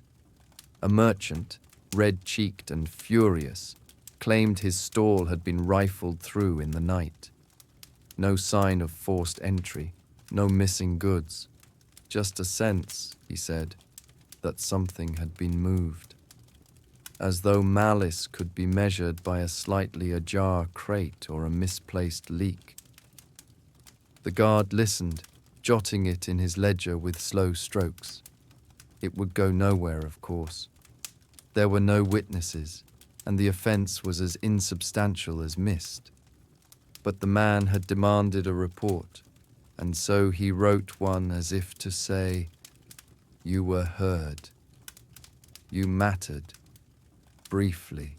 Speaker 1: A merchant, red-cheeked and furious, claimed his stall had been rifled through in the night. No sign of forced entry, no missing goods, just a sense, he said, that something had been moved. As though malice could be measured by a slightly ajar crate or a misplaced leak. The guard listened, jotting it in his ledger with slow strokes. It would go nowhere, of course. There were no witnesses, and the offense was as insubstantial as mist. But the man had demanded a report, and so he wrote one as if to say, "You were heard. You mattered. Briefly."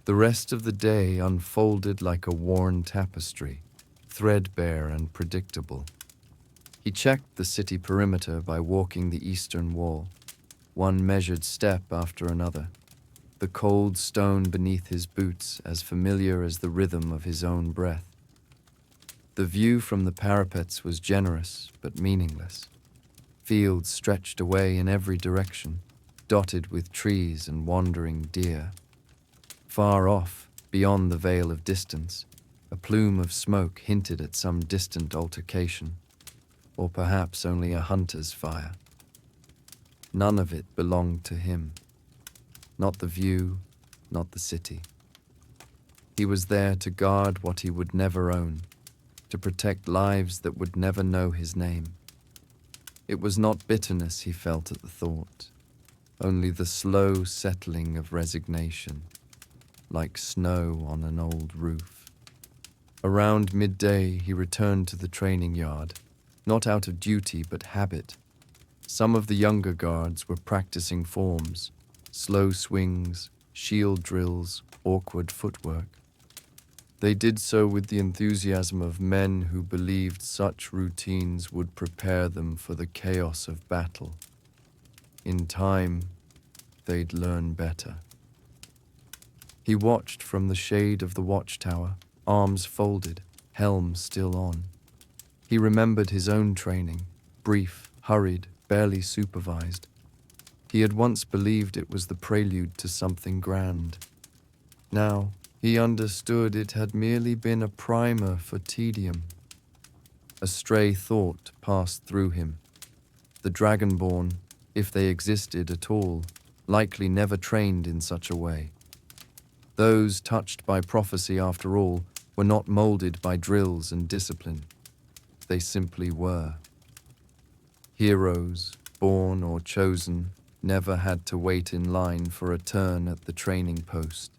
Speaker 1: The rest of the day unfolded like a worn tapestry, threadbare and predictable. He checked the city perimeter by walking the eastern wall, one measured step after another, the cold stone beneath his boots as familiar as the rhythm of his own breath. The view from the parapets was generous but meaningless. Fields stretched away in every direction, dotted with trees and wandering deer. Far off, beyond the veil of distance, a plume of smoke hinted at some distant altercation, or perhaps only a hunter's fire. None of it belonged to him. Not the view, not the city. He was there to guard what he would never own, to protect lives that would never know his name. It was not bitterness he felt at the thought, only the slow settling of resignation, like snow on an old roof. Around midday he returned to the training yard, not out of duty but habit. Some of the younger guards were practicing forms, slow swings, shield drills, awkward footwork. They did so with the enthusiasm of men who believed such routines would prepare them for the chaos of battle. In time, they'd learn better. He watched from the shade of the watchtower, arms folded, helm still on. He remembered his own training, brief, hurried, barely supervised. He had once believed it was the prelude to something grand. Now, he understood it had merely been a primer for tedium. A stray thought passed through him. The Dragonborn, if they existed at all, likely never trained in such a way. Those touched by prophecy, after all, were not molded by drills and discipline. They simply were. Heroes, born or chosen, never had to wait in line for a turn at the training post.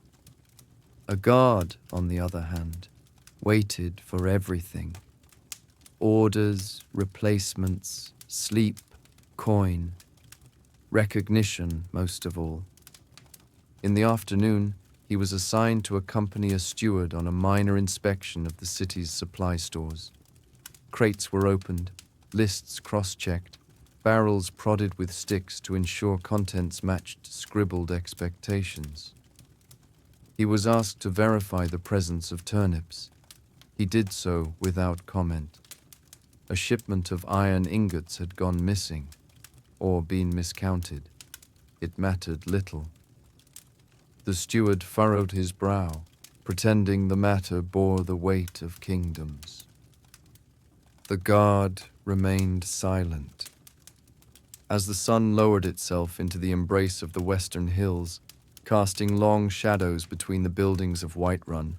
Speaker 1: A guard, on the other hand, waited for everything. Orders, replacements, sleep, coin, recognition most of all. In the afternoon, he was assigned to accompany a steward on a minor inspection of the city's supply stores. Crates were opened, lists cross-checked, barrels prodded with sticks to ensure contents matched scribbled expectations. He was asked to verify the presence of turnips. He did so without comment. A shipment of iron ingots had gone missing, or been miscounted. It mattered little. The steward furrowed his brow, pretending the matter bore the weight of kingdoms. The guard remained silent. As the sun lowered itself into the embrace of the western hills, casting long shadows between the buildings of Whiterun,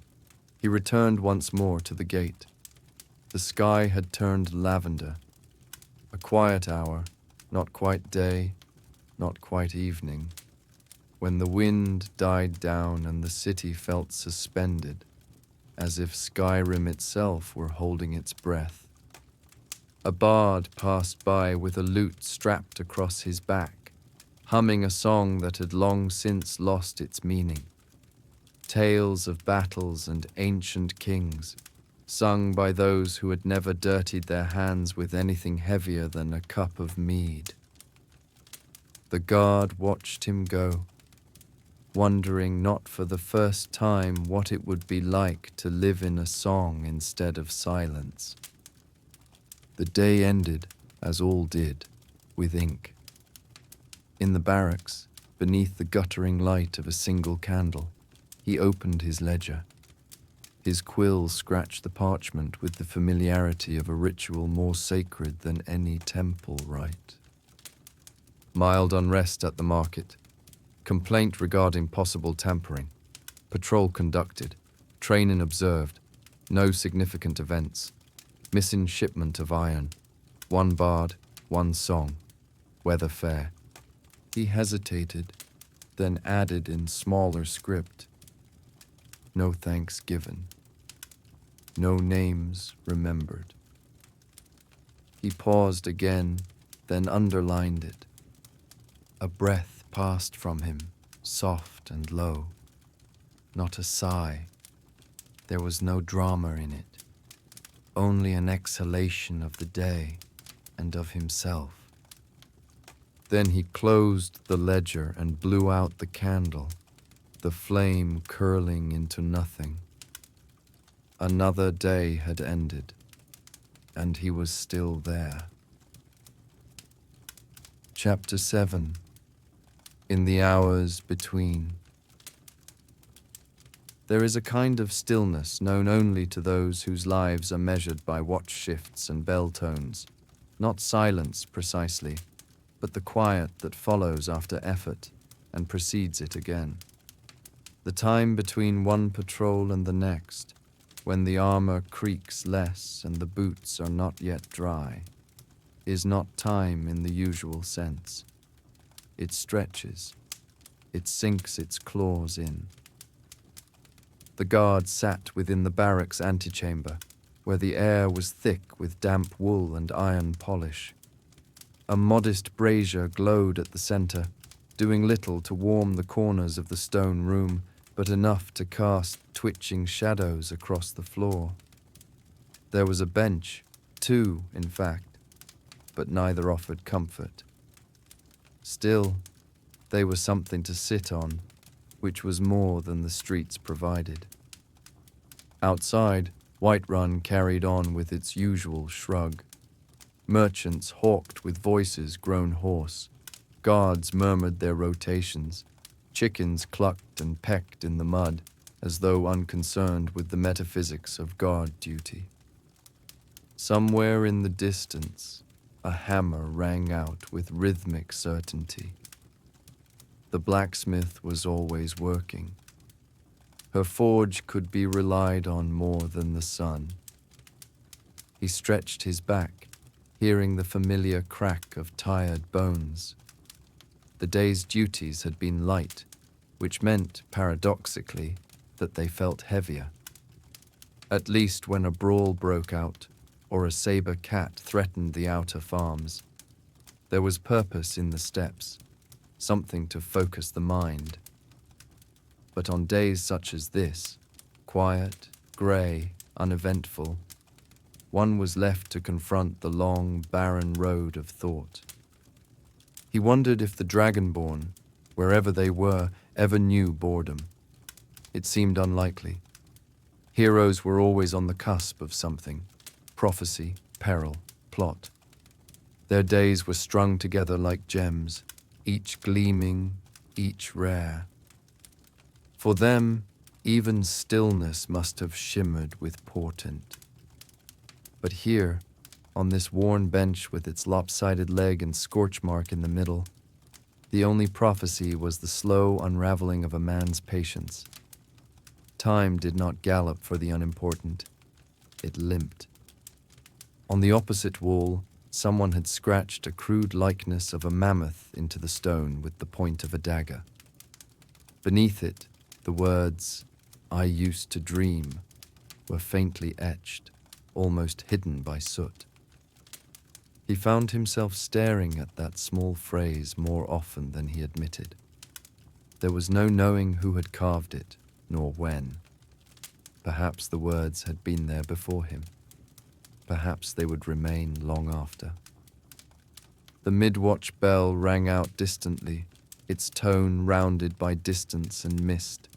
Speaker 1: he returned once more to the gate. The sky had turned lavender. A quiet hour, not quite day, not quite evening, when the wind died down and the city felt suspended, as if Skyrim itself were holding its breath. A bard passed by with a lute strapped across his back, humming a song that had long since lost its meaning. Tales of battles and ancient kings, sung by those who had never dirtied their hands with anything heavier than a cup of mead. The guard watched him go, wondering not for the first time what it would be like to live in a song instead of silence. The day ended, as all did, with ink. In the barracks, beneath the guttering light of a single candle, he opened his ledger. His quill scratched the parchment with the familiarity of a ritual more sacred than any temple rite. Mild unrest at the market. Complaint regarding possible tampering. Patrol conducted. Training observed. No significant events. Missing shipment of iron. One bard, one song. Weather fair. He hesitated, then added in smaller script. No thanks given. No names remembered. He paused again, then underlined it. A breath passed from him, soft and low. Not a sigh. There was no drama in it. Only an exhalation of the day and of himself. Then he closed the ledger and blew out the candle, the flame curling into nothing. Another day had ended, and he was still there. Chapter 7. In the hours between. There is a kind of stillness known only to those whose lives are measured by watch shifts and bell tones, not silence precisely, but the quiet that follows after effort and precedes it again. The time between one patrol and the next, when the armor creaks less and the boots are not yet dry, is not time in the usual sense. It stretches. It sinks its claws in. The guard sat within the barracks antechamber, where the air was thick with damp wool and iron polish. A modest brazier glowed at the center, doing little to warm the corners of the stone room, but enough to cast twitching shadows across the floor. There was a bench, two, in fact, but neither offered comfort. Still, they were something to sit on, which was more than the streets provided. Outside, Whiterun carried on with its usual shrug. Merchants hawked with voices grown hoarse. Guards murmured their rotations. Chickens clucked and pecked in the mud, as though unconcerned with the metaphysics of guard duty. Somewhere in the distance, a hammer rang out with rhythmic certainty. The blacksmith was always working. Her forge could be relied on more than the sun. He stretched his back, hearing the familiar crack of tired bones. The day's duties had been light, which meant, paradoxically, that they felt heavier. At least when a brawl broke out, or a saber cat threatened the outer farms. There was purpose in the steps, something to focus the mind. But on days such as this, quiet, grey, uneventful, one was left to confront the long, barren road of thought. He wondered if the Dragonborn, wherever they were, ever knew boredom. It seemed unlikely. Heroes were always on the cusp of something: prophecy, peril, plot. Their days were strung together like gems, each gleaming, each rare. For them, even stillness must have shimmered with portent. But here, on this worn bench with its lopsided leg and scorch mark in the middle, the only prophecy was the slow unraveling of a man's patience. Time did not gallop for the unimportant. It limped. On the opposite wall, someone had scratched a crude likeness of a mammoth into the stone with the point of a dagger. Beneath it, the words, "I used to dream," were faintly etched, almost hidden by soot. He found himself staring at that small phrase more often than he admitted. There was no knowing who had carved it, nor when. Perhaps the words had been there before him. Perhaps they would remain long after. The mid-watch bell rang out distantly, its tone rounded by distance and mist.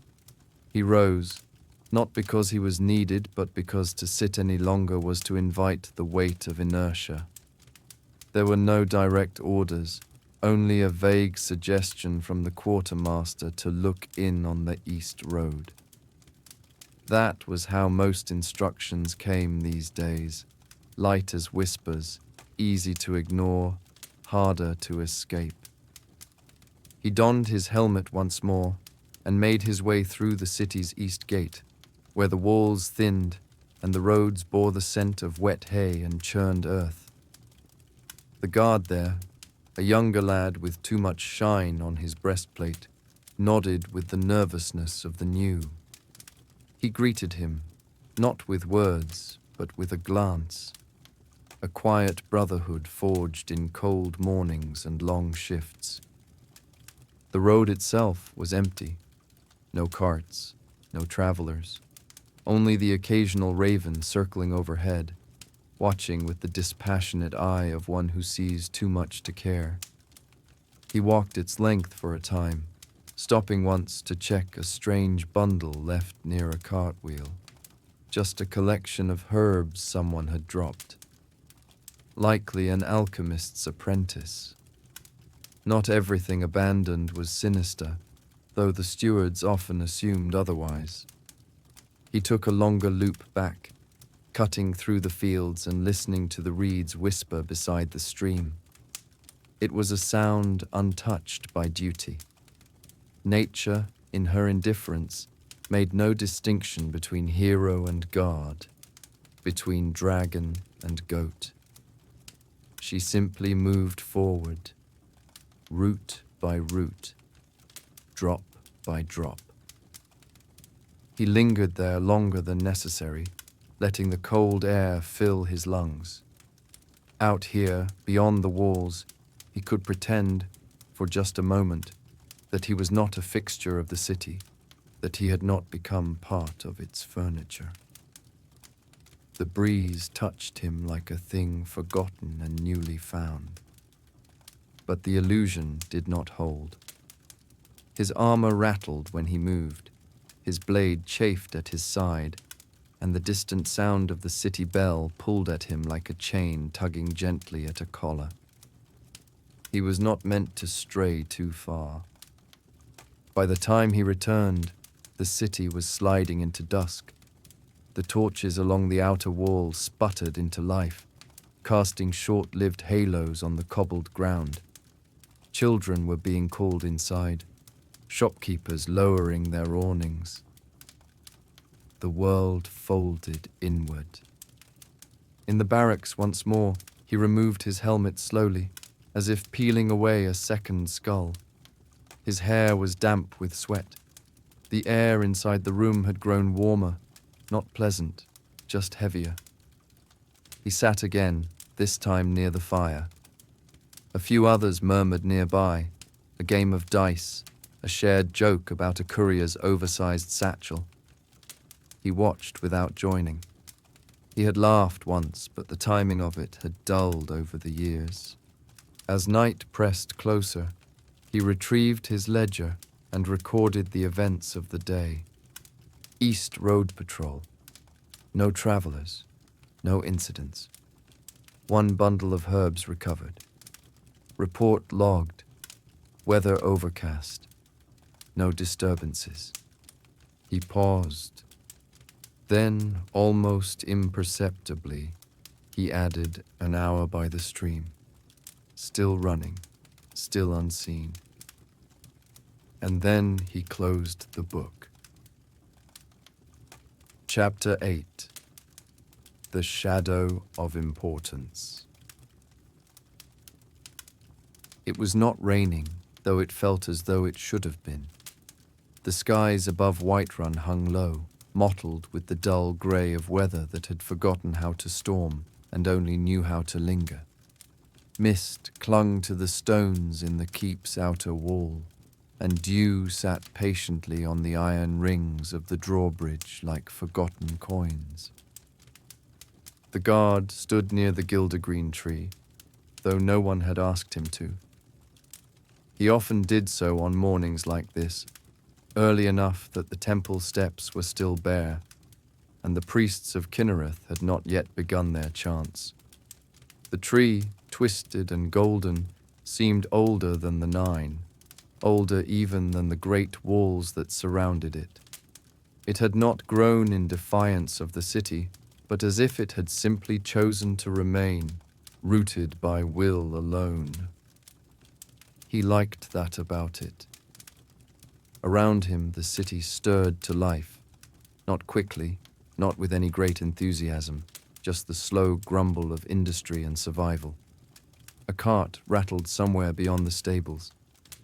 Speaker 1: He rose, not because he was needed, but because to sit any longer was to invite the weight of inertia. There were no direct orders, only a vague suggestion from the quartermaster to look in on the east road. That was how most instructions came these days, light as whispers, easy to ignore, harder to escape. He donned his helmet once more and made his way through the city's east gate, where the walls thinned and the roads bore the scent of wet hay and churned earth. The guard there, a younger lad with too much shine on his breastplate, nodded with the nervousness of the new. He greeted him, not with words, but with a glance. A quiet brotherhood forged in cold mornings and long shifts. The road itself was empty. No carts, no travelers. Only the occasional raven circling overhead, watching with the dispassionate eye of one who sees too much to care. He walked its length for a time, stopping once to check a strange bundle left near a cartwheel. Just a collection of herbs someone had dropped. Likely an alchemist's apprentice. Not everything abandoned was sinister, though the stewards often assumed otherwise. He took a longer loop back, cutting through the fields and listening to the reeds whisper beside the stream. It was a sound untouched by duty. Nature, in her indifference, made no distinction between hero and guard, between dragon and goat. She simply moved forward, root by root, drop by drop. He lingered there longer than necessary, letting the cold air fill his lungs. Out here, beyond the walls, he could pretend, for just a moment, that he was not a fixture of the city, that he had not become part of its furniture. The breeze touched him like a thing forgotten and newly found. But the illusion did not hold. His armor rattled when he moved, his blade chafed at his side, and the distant sound of the city bell pulled at him like a chain tugging gently at a collar. He was not meant to stray too far. By the time he returned, the city was sliding into dusk. The torches along the outer wall sputtered into life, casting short-lived halos on the cobbled ground. Children were being called inside, shopkeepers lowering their awnings. the world folded inward. In the barracks once more, he removed his helmet slowly, as if peeling away a second skull. His hair was damp with sweat. The air inside the room had grown warmer, not pleasant, just heavier. He sat again, this time near the fire. A few others murmured nearby, a game of dice, a shared joke about a courier's oversized satchel. He watched without joining. He had laughed once, but the timing of it had dulled over the years. As night pressed closer, he retrieved his ledger and recorded the events of the day. East Road Patrol. No travelers, no incidents. One bundle of herbs recovered. Report logged. Weather overcast. No disturbances. He paused. Then, almost imperceptibly, he added an hour by the stream. Still running, still unseen. And then he closed the book. Chapter 8. The Shadow of Importance. It was not raining, though it felt as though it should have been. The skies above Whiterun hung low, mottled with the dull grey of weather that had forgotten how to storm and only knew how to linger. Mist clung to the stones in the keep's outer wall, and dew sat patiently on the iron rings of the drawbridge like forgotten coins. The guard stood near the gildergreen tree, though no one had asked him to. He often did so on mornings like this, early enough that the temple steps were still bare, and the priests of Kinnereth had not yet begun their chants. The tree, twisted and golden, seemed older than the 9, older even than the great walls that surrounded it. It had not grown in defiance of the city, but as if it had simply chosen to remain, rooted by will alone. He liked that about it. Around him, the city stirred to life, not quickly, not with any great enthusiasm, just the slow grumble of industry and survival. A cart rattled somewhere beyond the stables.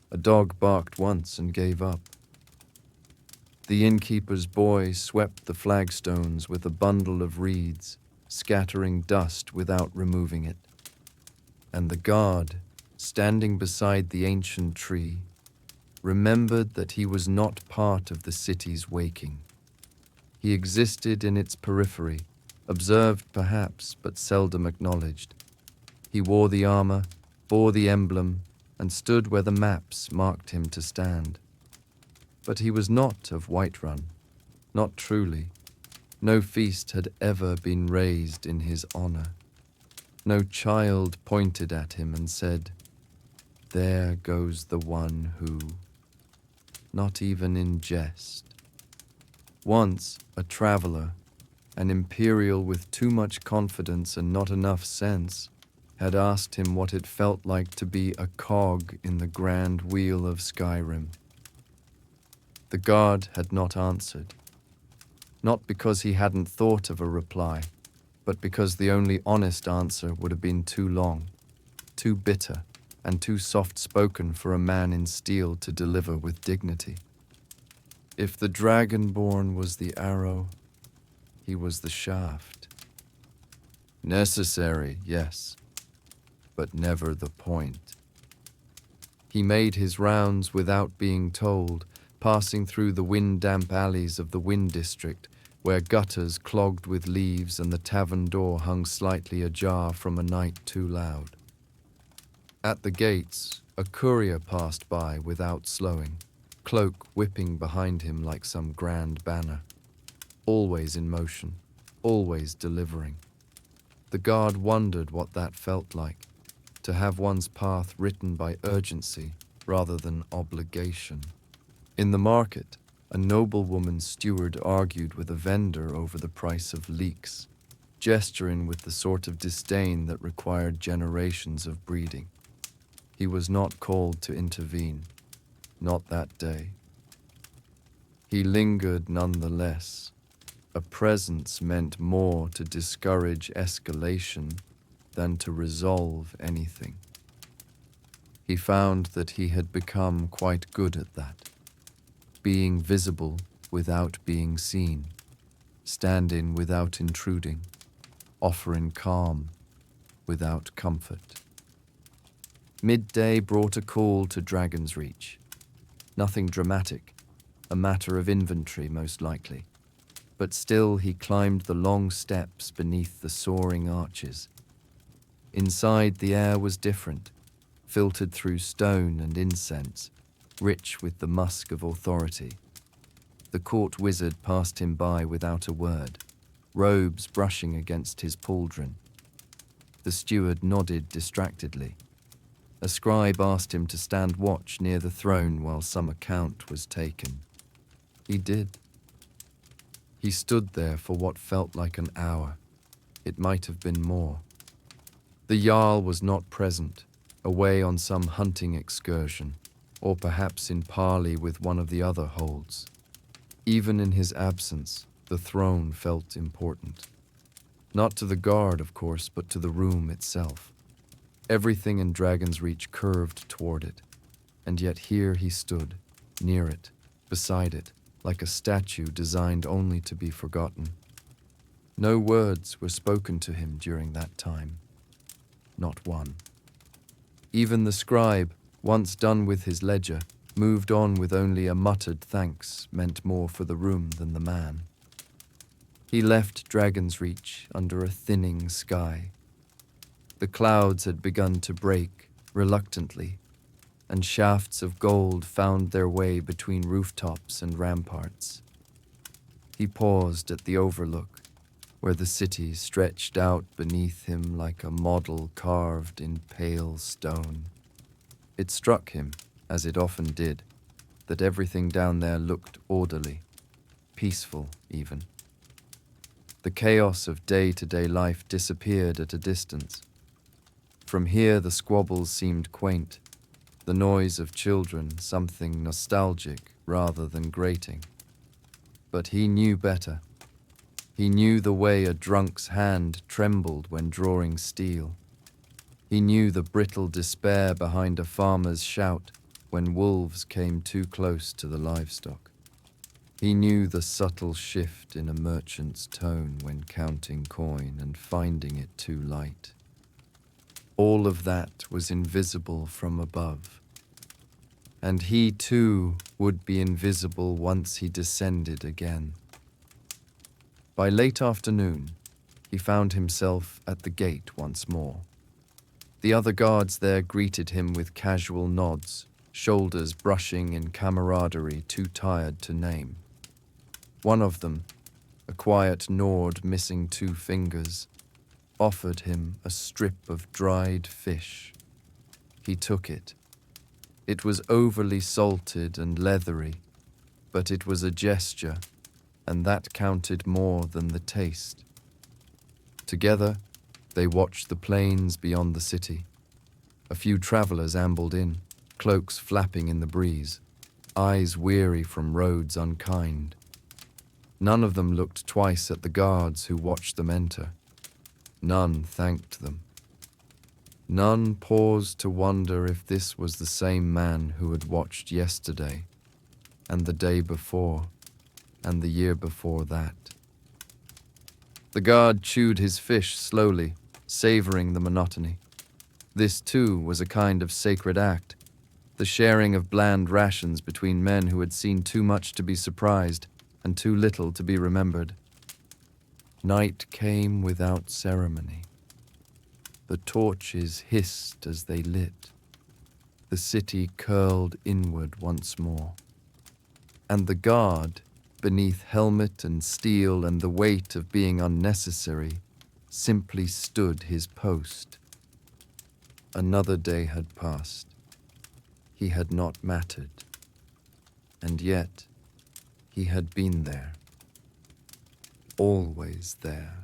Speaker 1: A dog barked once and gave up. The innkeeper's boy swept the flagstones with a bundle of reeds, scattering dust without removing it. And the guard, standing beside the ancient tree, remembered that he was not part of the city's waking. He existed in its periphery, observed perhaps, but seldom acknowledged. He wore the armor, bore the emblem, and stood where the maps marked him to stand. But he was not of Whiterun, not truly. No feast had ever been raised in his honor. No child pointed at him and said, "There goes the one who," not even in jest. Once, a traveler, an imperial with too much confidence and not enough sense, had asked him what it felt like to be a cog in the grand wheel of Skyrim. The guard had not answered, not because he hadn't thought of a reply, but because the only honest answer would have been too long, too bitter, and too soft-spoken for a man in steel to deliver with dignity. If the dragonborn was the arrow, he was the shaft. Necessary, yes, but never the point. He made his rounds without being told, passing through the wind-damp alleys of the Wind District, where gutters clogged with leaves and the tavern door hung slightly ajar from a night too loud. At the gates, a courier passed by without slowing, cloak whipping behind him like some grand banner. Always in motion, always delivering. The guard wondered what that felt like, to have one's path written by urgency rather than obligation. In the market, a noblewoman's steward argued with a vendor over the price of leeks, gesturing with the sort of disdain that required generations of breeding. He was not called to intervene, not that day. He lingered nonetheless, A presence meant more to discourage escalation than to resolve anything. He found that he had become quite good at that, being visible without being seen, standing without intruding, offering calm without comfort. Midday brought a call to Dragon's Reach. Nothing dramatic, a matter of inventory most likely. But still he climbed the long steps beneath the soaring arches. Inside the air was different, filtered through stone and incense, rich with the musk of authority. The court wizard passed him by without a word, robes brushing against his pauldron. The steward nodded distractedly. A scribe asked him to stand watch near the throne while some account was taken. He did. He stood there for what felt like an hour. It might have been more. The Jarl was not present, away on some hunting excursion, or perhaps in parley with one of the other holds. Even in his absence, the throne felt important. Not to the guard, of course, but to the room itself. Everything in Dragon's Reach curved toward it, and yet here he stood, near it, beside it, like a statue designed only to be forgotten. No words were spoken to him during that time. Not one. Even the scribe, once done with his ledger, moved on with only a muttered thanks meant more for the room than the man. He left Dragon's Reach under a thinning sky. The clouds had begun to break, reluctantly, and shafts of gold found their way between rooftops and ramparts. He paused at the overlook, where the city stretched out beneath him like a model carved in pale stone. It struck him, as it often did, that everything down there looked orderly, peaceful even. The chaos of day-to-day life disappeared at a distance. From here the squabbles seemed quaint, the noise of children something nostalgic rather than grating. But he knew better. He knew the way a drunk's hand trembled when drawing steel. He knew the brittle despair behind a farmer's shout when wolves came too close to the livestock. He knew the subtle shift in a merchant's tone when counting coin and finding it too light. All of that was invisible from above. And he too would be invisible once he descended again. By late afternoon, he found himself at the gate once more. The other guards there greeted him with casual nods, shoulders brushing in camaraderie too tired to name. One of them, a quiet Nord missing 2 fingers, offered him a strip of dried fish. He took it. It was overly salted and leathery, but it was a gesture, and that counted more than the taste. Together, they watched the plains beyond the city. A few travelers ambled in, cloaks flapping in the breeze, eyes weary from roads unkind. None of them looked twice at the guards who watched them enter. None thanked them. None paused to wonder if this was the same man who had watched yesterday, and the day before, and the year before that. The guard chewed his fish slowly, savoring the monotony. This too was a kind of sacred act, the sharing of bland rations between men who had seen too much to be surprised and too little to be remembered. Night came without ceremony. The torches hissed as they lit. The city curled inward once more. And the guard, beneath helmet and steel and the weight of being unnecessary, simply stood his post. Another day had passed. He had not mattered. And yet, he had been there. Always there.